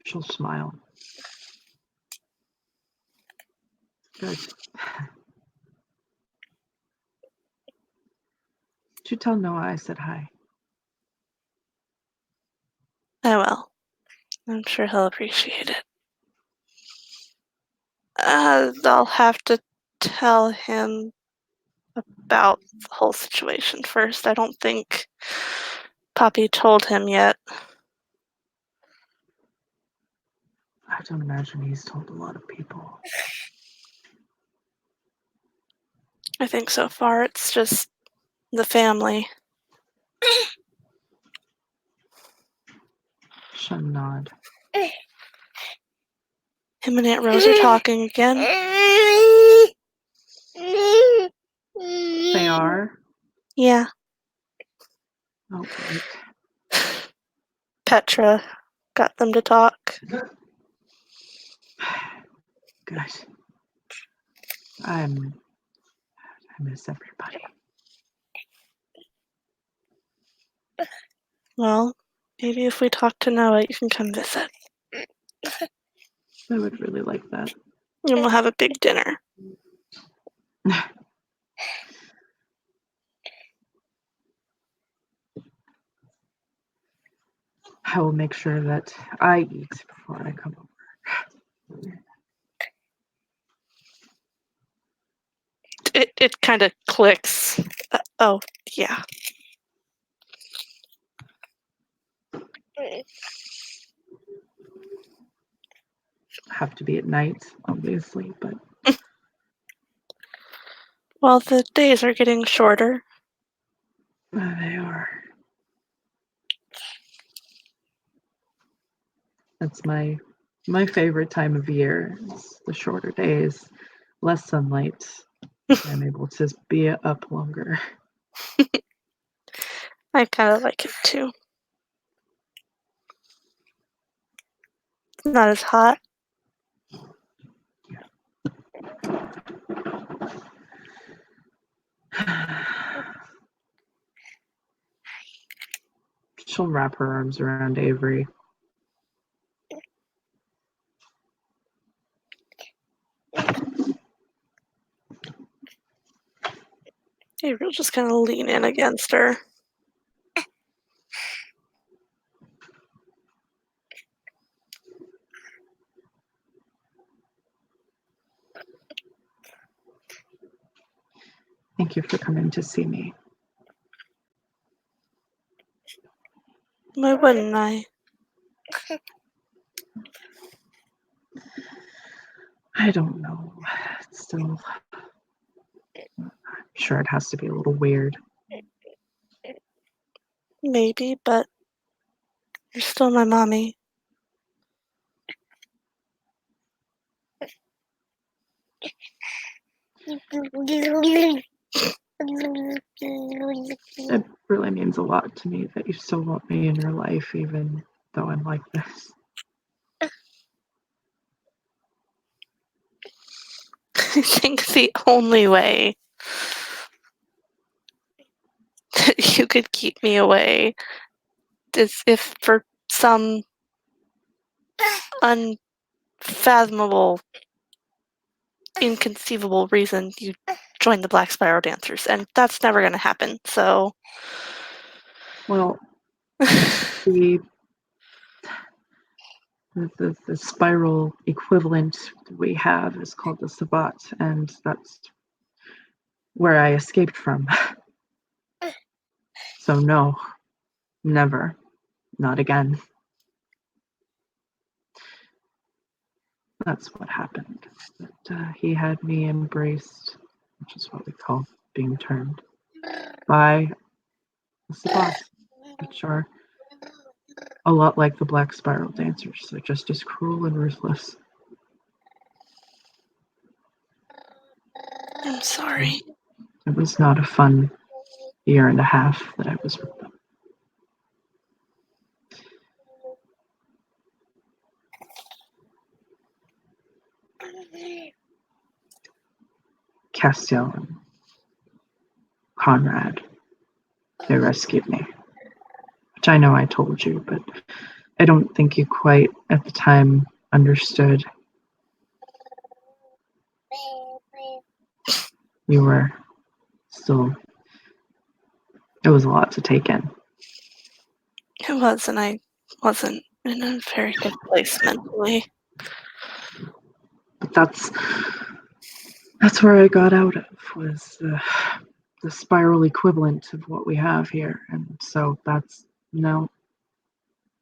She'll smile. Good. Did you tell Noah I said hi? Oh well. I'm sure he'll appreciate it. I'll have to tell him about the whole situation first. I don't think Poppy told him yet. I don't imagine he's told a lot of people. I think so far it's just the family. She'll nod. Him and Aunt Rose are talking again. They are? Yeah. Oh, great. Petra got them to talk. Good. I miss everybody. Well, maybe if we talk to Noah, you can come visit. I would really like that. And we'll have a big dinner. I will make sure that I eat before I come over. It kind of clicks. Oh, yeah. Have to be at night, obviously, but Well, the days are getting shorter. they are. That's my favorite time of year. It's the shorter days, less sunlight. I'm able to be up longer. I kind of like it too. It's not as hot. She'll wrap her arms around Avery. Avery'll just kind of lean in against her. Thank you for coming to see me. Why wouldn't I? I don't know. It's still, I'm sure it has to be a little weird. Maybe, but you're still my mommy. It really means a lot to me that you still want me in your life, even though I'm like this. I think the only way that you could keep me away is if for some unfathomable inconceivable reason you joined the Black Spiral Dancers, and that's never going to happen. So, Well, the, the spiral equivalent we have is called the Sabbat, and that's where I escaped from. So no, never, not again. That's what happened. But, he had me embraced, which is what we call being turned, by the Sabbat, which are a lot like the Black Spiral Dancers. They're just as cruel and ruthless. I'm sorry. It was not a fun year and a half that I was with them. Castiel and Conrad, they rescued me. Which I know I told you, but I don't think you quite at the time understood. You were still, it was a lot to take in. It was, and I wasn't in a very good place mentally. But that's where I got out of, was the spiral equivalent of what we have here. And so that's, no,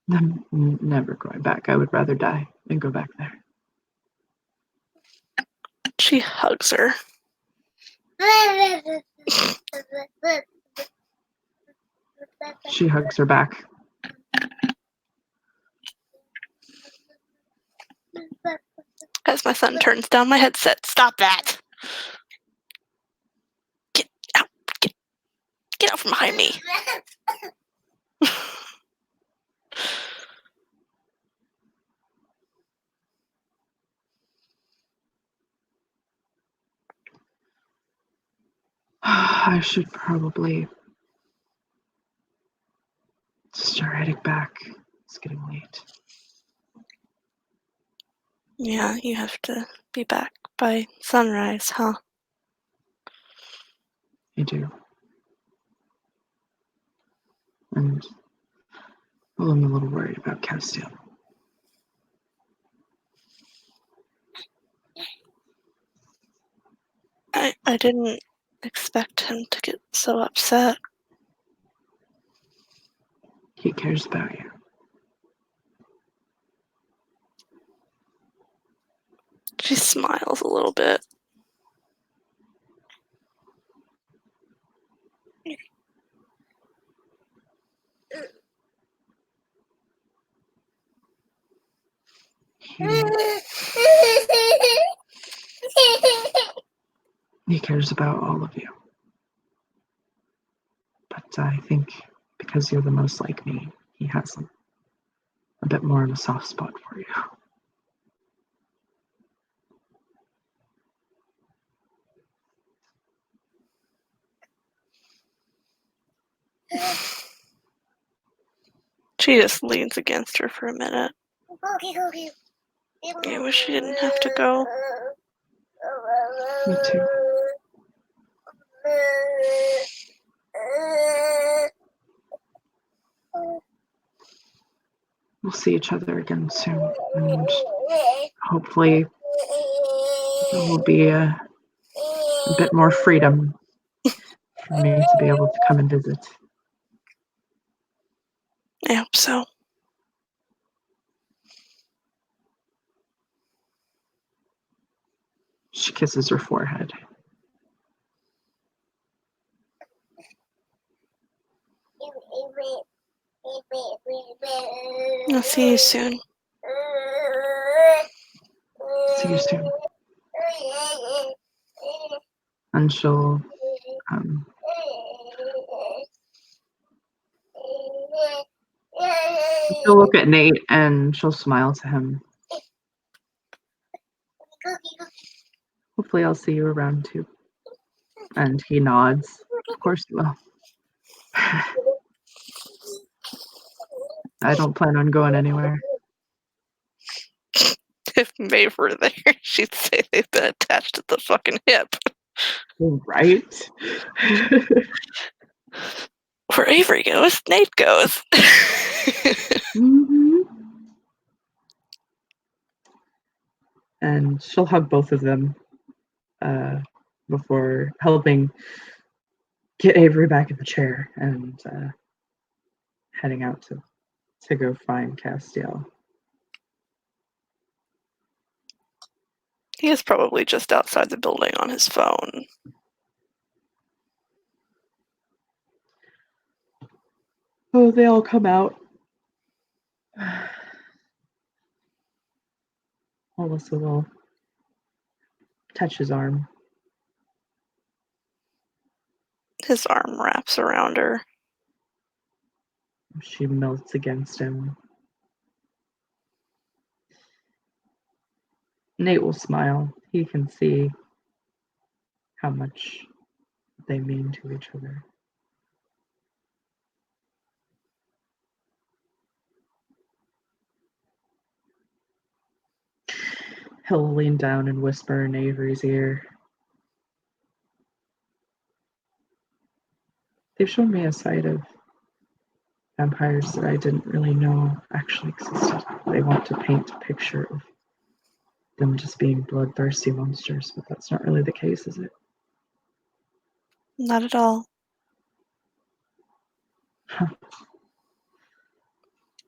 I'm never going back. I would rather die than go back there. She hugs her. She hugs her back. As my son turns down my headset. Stop that! Get out! Get out from behind me! I should probably start heading back. It's getting late. Yeah, you have to be back by sunrise, huh? I do. And well, I'm a little worried about Castiel. I didn't expect him to get so upset. He cares about you. She smiles a little bit. He cares about all of you. But I think because you're the most like me, he has a bit more of a soft spot for you. She just leans against her for a minute. I wish she didn't have to go. Me too. We'll see each other again soon, and hopefully there will be a bit more freedom for me to be able to come and visit. I hope so. She kisses her forehead. I'll see you soon. See you soon. And she'll look at Nate and she'll smile to him. Hopefully I'll see you around too. And he nods. Of course you will. I don't plan on going anywhere. If Maeve were there, she'd say they've been attached at the fucking hip. Right? Where Avery goes, Nate goes. hmm And she'll hug both of them before helping get Avery back in the chair and heading out to go find Castiel. He is probably just outside the building on his phone. Oh, they all come out. Alyssa will touch his arm. His arm wraps around her. She melts against him. Nate will smile. He can see how much they mean to each other. He'll lean down and whisper in Avery's ear. They've shown me a side of vampires that I didn't really know actually existed. They want to paint a picture of them just being bloodthirsty monsters, but that's not really the case, is it? Not at all. Huh,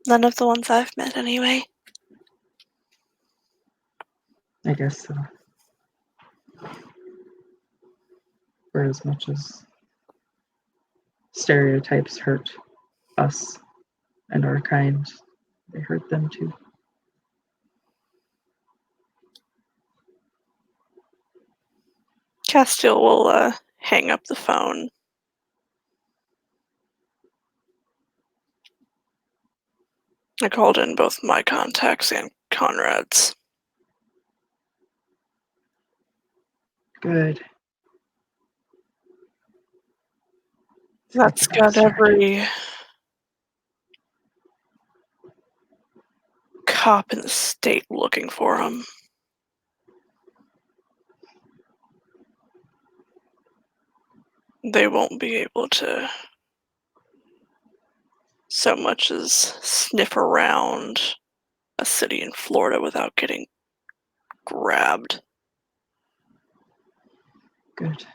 None of the ones I've met, anyway. I guess so. For as much as stereotypes hurt us and our kind, they hurt them too. Castiel will hang up the phone. I called in both my contacts and Conrad's. Good. That's got every cop in the state looking for him. They won't be able to so much as sniff around a city in Florida without getting grabbed. Good.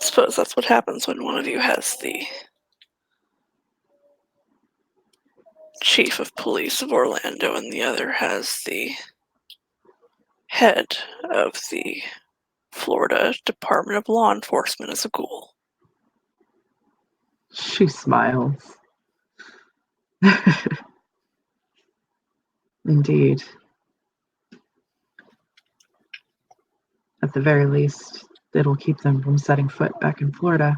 I suppose that's what happens when one of you has the chief of police of Orlando and the other has the head of the Florida Department of Law Enforcement as a ghoul. She smiles. Indeed. At the very least, it'll keep them from setting foot back in Florida.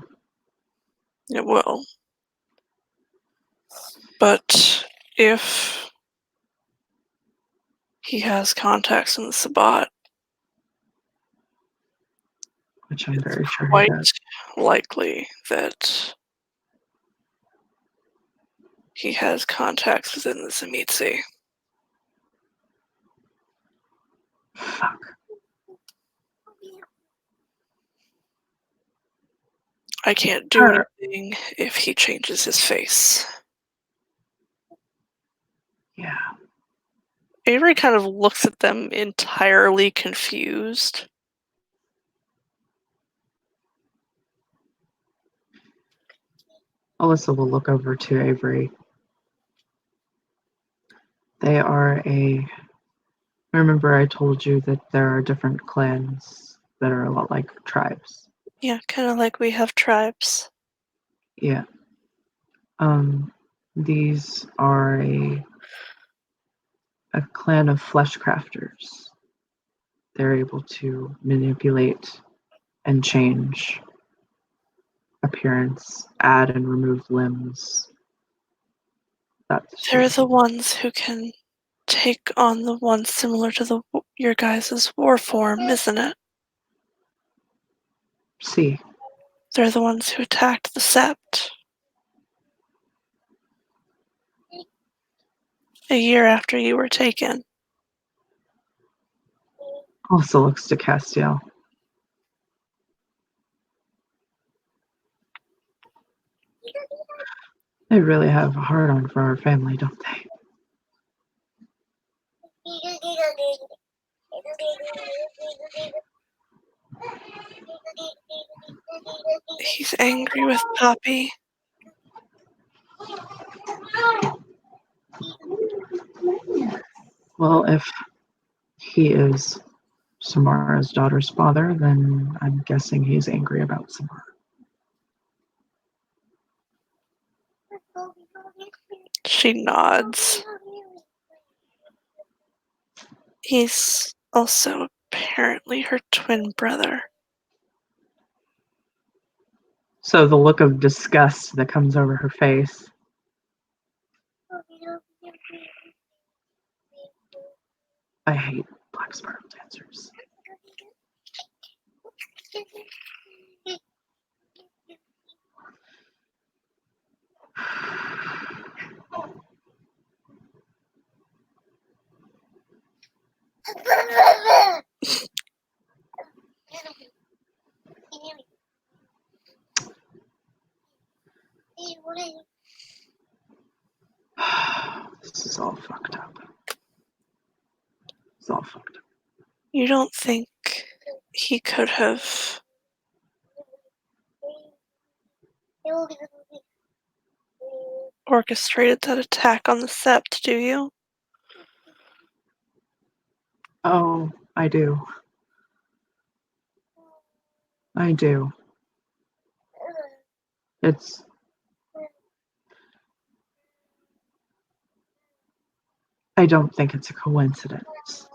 It will. But if he has contacts in the Sabbat, Which I'm very sure he quite does. likely that he has contacts within the Zemitzi. Fuck. I can't do anything if he changes his face. Yeah. Avery kind of looks at them entirely confused. Alyssa will look over to Avery. They are remember I told you that there are different clans that are a lot like tribes. Yeah, kind of like we have tribes. Yeah. These are a clan of flesh crafters. They're able to manipulate and change appearance, add and remove limbs. That's They're the ones who can take on the one similar to your guys' war form, isn't it? see. They're the ones who attacked the Sept. A year after you were taken. Also looks to Castiel. They really have a hard on for our family, don't they? He's angry with Poppy. Well, if he is Samara's daughter's father, then I'm guessing he's angry about Samara. She nods. He's also apparently her twin brother. So the look of disgust that comes over her face. I hate black spiral dancers. This is all fucked up. It's all fucked up. You don't think he could have orchestrated that attack on the Sept, do you? Oh, I do. I do. It's I don't think it's a coincidence.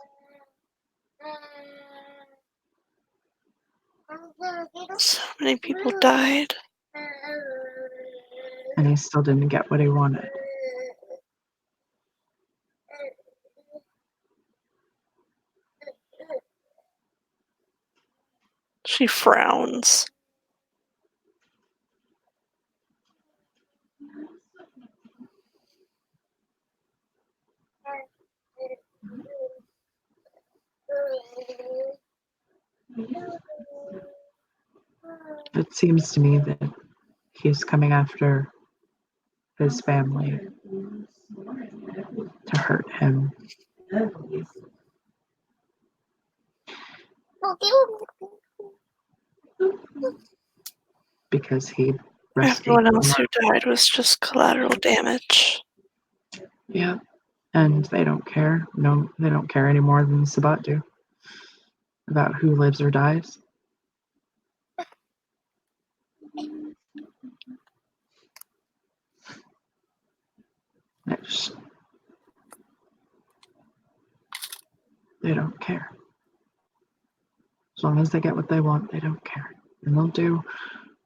So many people died. And he still didn't get what he wanted. She frowns. It seems to me that he's coming after his family to hurt him. Because he rescued Everyone else them. who died was just collateral damage. Yeah. And they don't care. No, they don't care any more than Sabat do about who lives or dies. It's, they don't care. As long as they get what they want, they don't care. And they'll do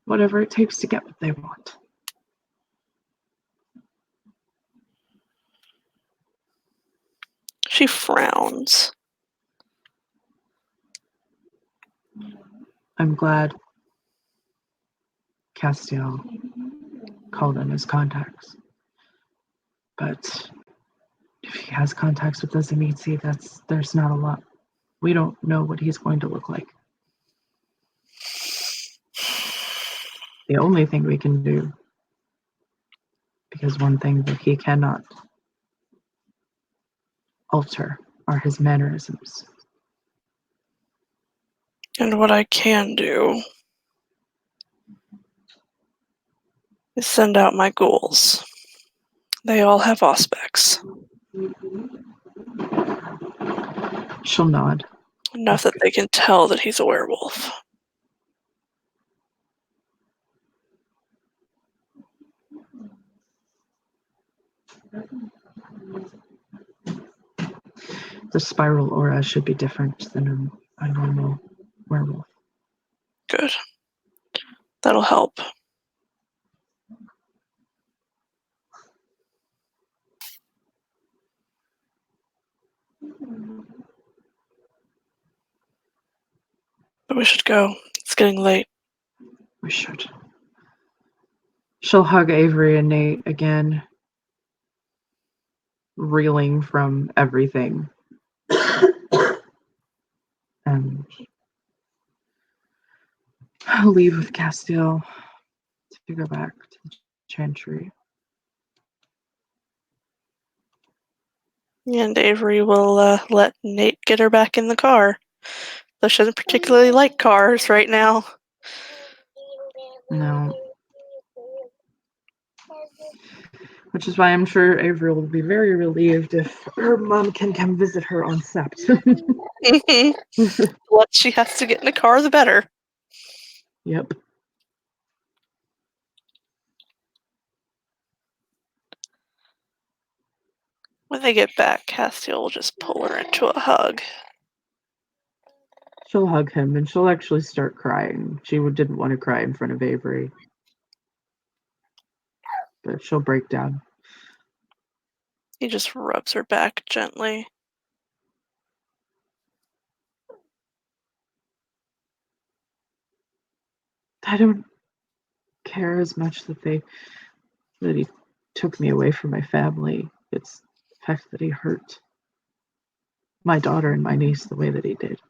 whatever it takes to get what they want. She frowns. I'm glad Castiel called in his contacts. But if he has contacts with the Zemitzi, there's not a lot. We don't know what he's going to look like. The only thing we can do, because one thing that he cannot alter are his mannerisms. And what I can do is send out my ghouls. They all have aspects. She'll nod. Enough that they can tell that he's a werewolf. The spiral aura should be different than a normal werewolf. Good. That'll help. But we should go. It's getting late. We should. She'll hug Avery and Nate again, reeling from everything. And I'll leave with Castiel to go back to the chantry. And Avery will let Nate get her back in the car. Though she doesn't particularly like cars right now. No. Which is why I'm sure Avery will be very relieved if her mom can come visit her on Sept. The less she has to get in a car, the better. Yep. When they get back, Castiel will just pull her into a hug. She'll hug him and she'll actually start crying. She didn't want to cry in front of Avery. But she'll break down. He just rubs her back gently. I don't care as much that he took me away from my family. It's the fact that he hurt my daughter and my niece the way that he did.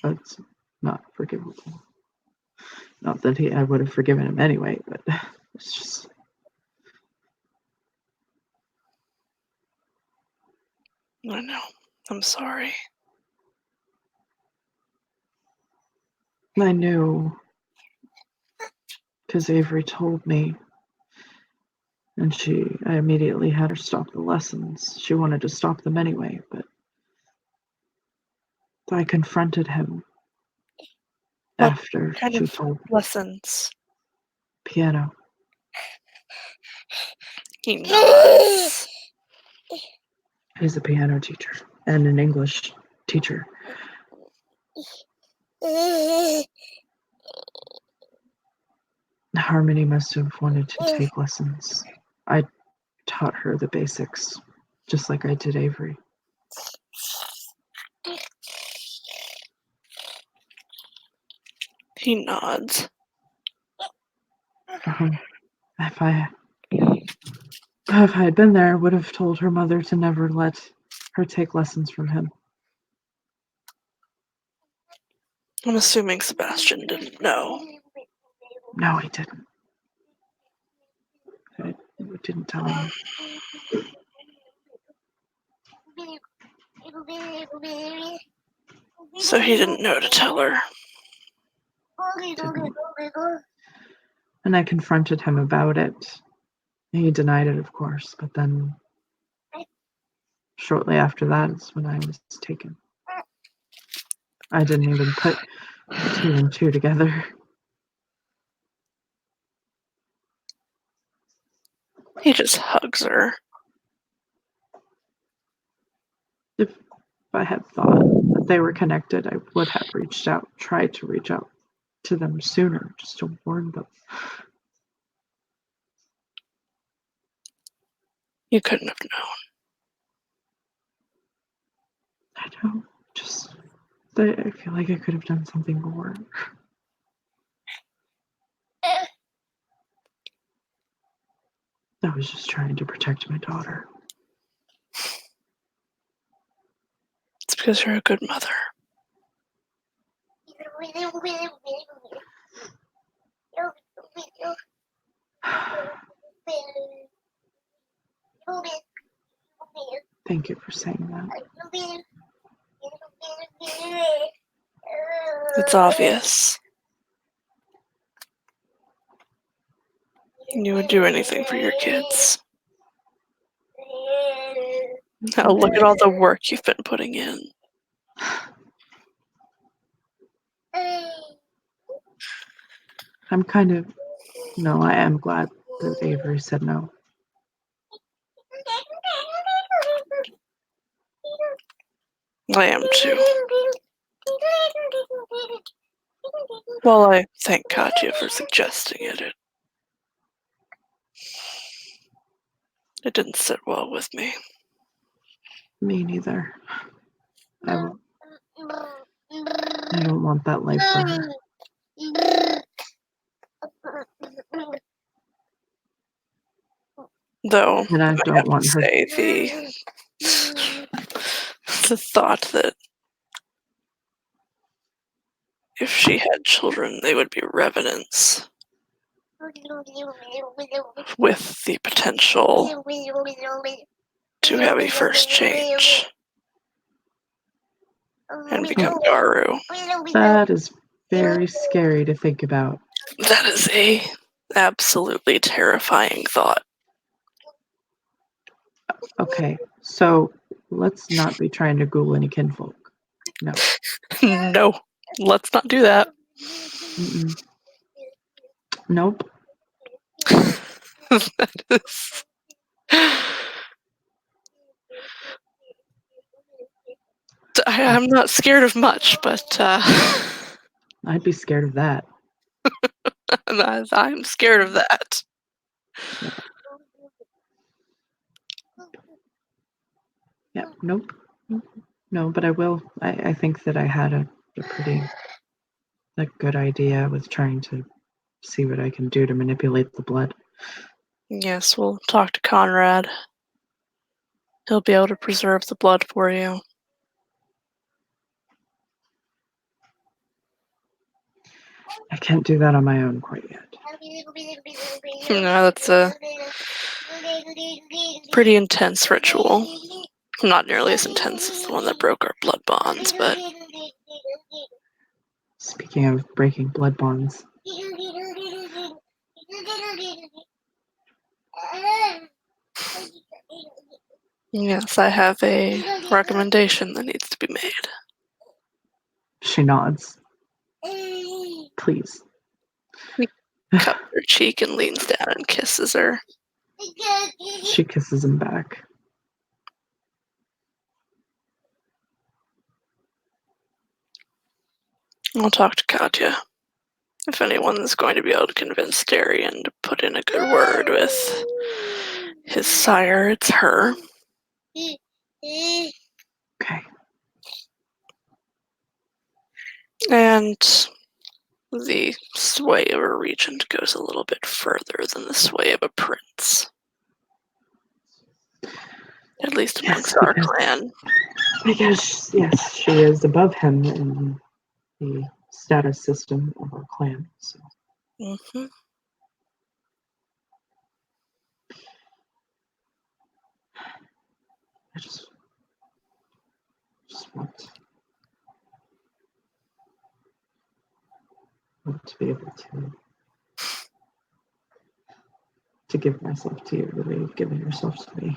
That's not forgivable. Not that I would have forgiven him anyway, but it's just. I know. I'm sorry. I knew because Avery told me, and I immediately had her stop the lessons. She wanted to stop them anyway, but I confronted him What after kind she of told me. lessons? Piano. He nods. He's a piano teacher and an English teacher. Harmony must have wanted to take lessons. I taught her the basics, just like I did Avery. He nods. If I had been there, I would have told her mother to never let her take lessons from him. I'm assuming Sebastian didn't know. No, he didn't. I didn't tell him. So he didn't know to tell her. Didn't. And I confronted him about it. He denied it, of course, but then shortly after that is when I was taken. I didn't even put 2 and 2 together. He just hugs her. If I had thought that they were connected, I would have tried to reach out to them sooner, just to warn them. You couldn't have known. I don't, I feel like I could have done something more. I was just trying to protect my daughter. It's because you're a good mother. Thank you for saying that. It's obvious. You would do anything for your kids. Now look at all the work you've been putting in. I am glad that Avery said no. I am too. Well, I thank Katya for suggesting it. It didn't sit well with me. Me neither. I will. You don't want that life for her. Though And I I don't have to want her. say the thought that if she had children, they would be revenants with the potential to have a first change and become Garu. That is very scary to think about. That is a absolutely terrifying thought. Okay, so let's not be trying to Google any kinfolk. No. No, let's not do that. Mm-mm. Nope. That is... I'm not scared of much, but I'd be scared of that. I'm scared of that. Yeah. Yeah. Nope. No, but I will. I think that I had a pretty good idea with trying to see what I can do to manipulate the blood. Yes, we'll talk to Conrad. He'll be able to preserve the blood for you. I can't do that on my own quite yet. No, that's a pretty intense ritual. Not nearly as intense as the one that broke our blood bonds, but Speaking of breaking blood bonds, yes, I have a recommendation that needs to be made. she nods. Please. He cups her cheek and leans down and kisses her. She kisses him back. I'll talk to Katya. If anyone's going to be able to convince Darian to put in a good word with his sire, it's her. Okay. And the sway of a regent goes a little bit further than the sway of a prince. At least amongst our clan. Because, yes, she is above him in the status system of our clan. So. Mm-hmm. I just want to be able to give myself to you the way you've given yourself to me.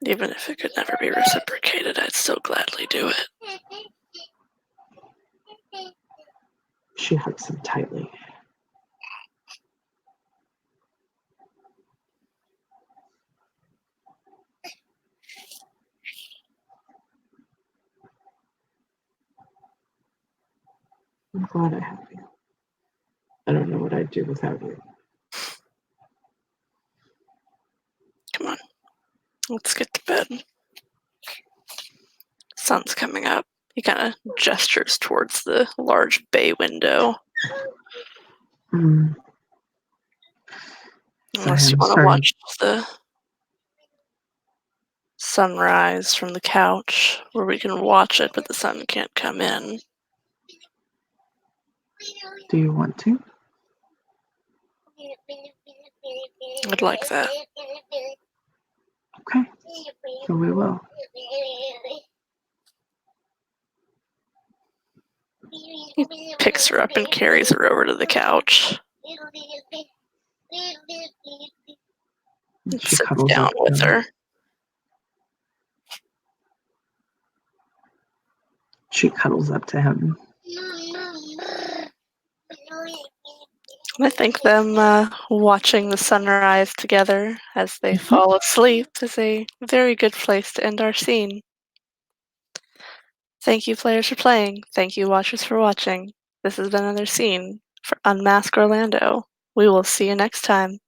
Even if it could never be reciprocated, I'd still gladly do it. She hugs him tightly. I'm glad I have you. I don't know what I'd do without you. Come on, let's get to bed. Sun's coming up. He kind of gestures towards the large bay window. Mm. Unless you want to watch the sunrise from the couch, where we can watch it, but the sun can't come in. Do you want to? I'd like that. Okay, so we will. He picks her up and carries her over to the couch. And She sits cuddles down up to with him. her. She cuddles up to him. I think them watching the sunrise together as they fall asleep is a very good place to end our scene. Thank you, players, for playing. Thank you, watchers, for watching. This has been another scene for Unmask Orlando. We will see you next time.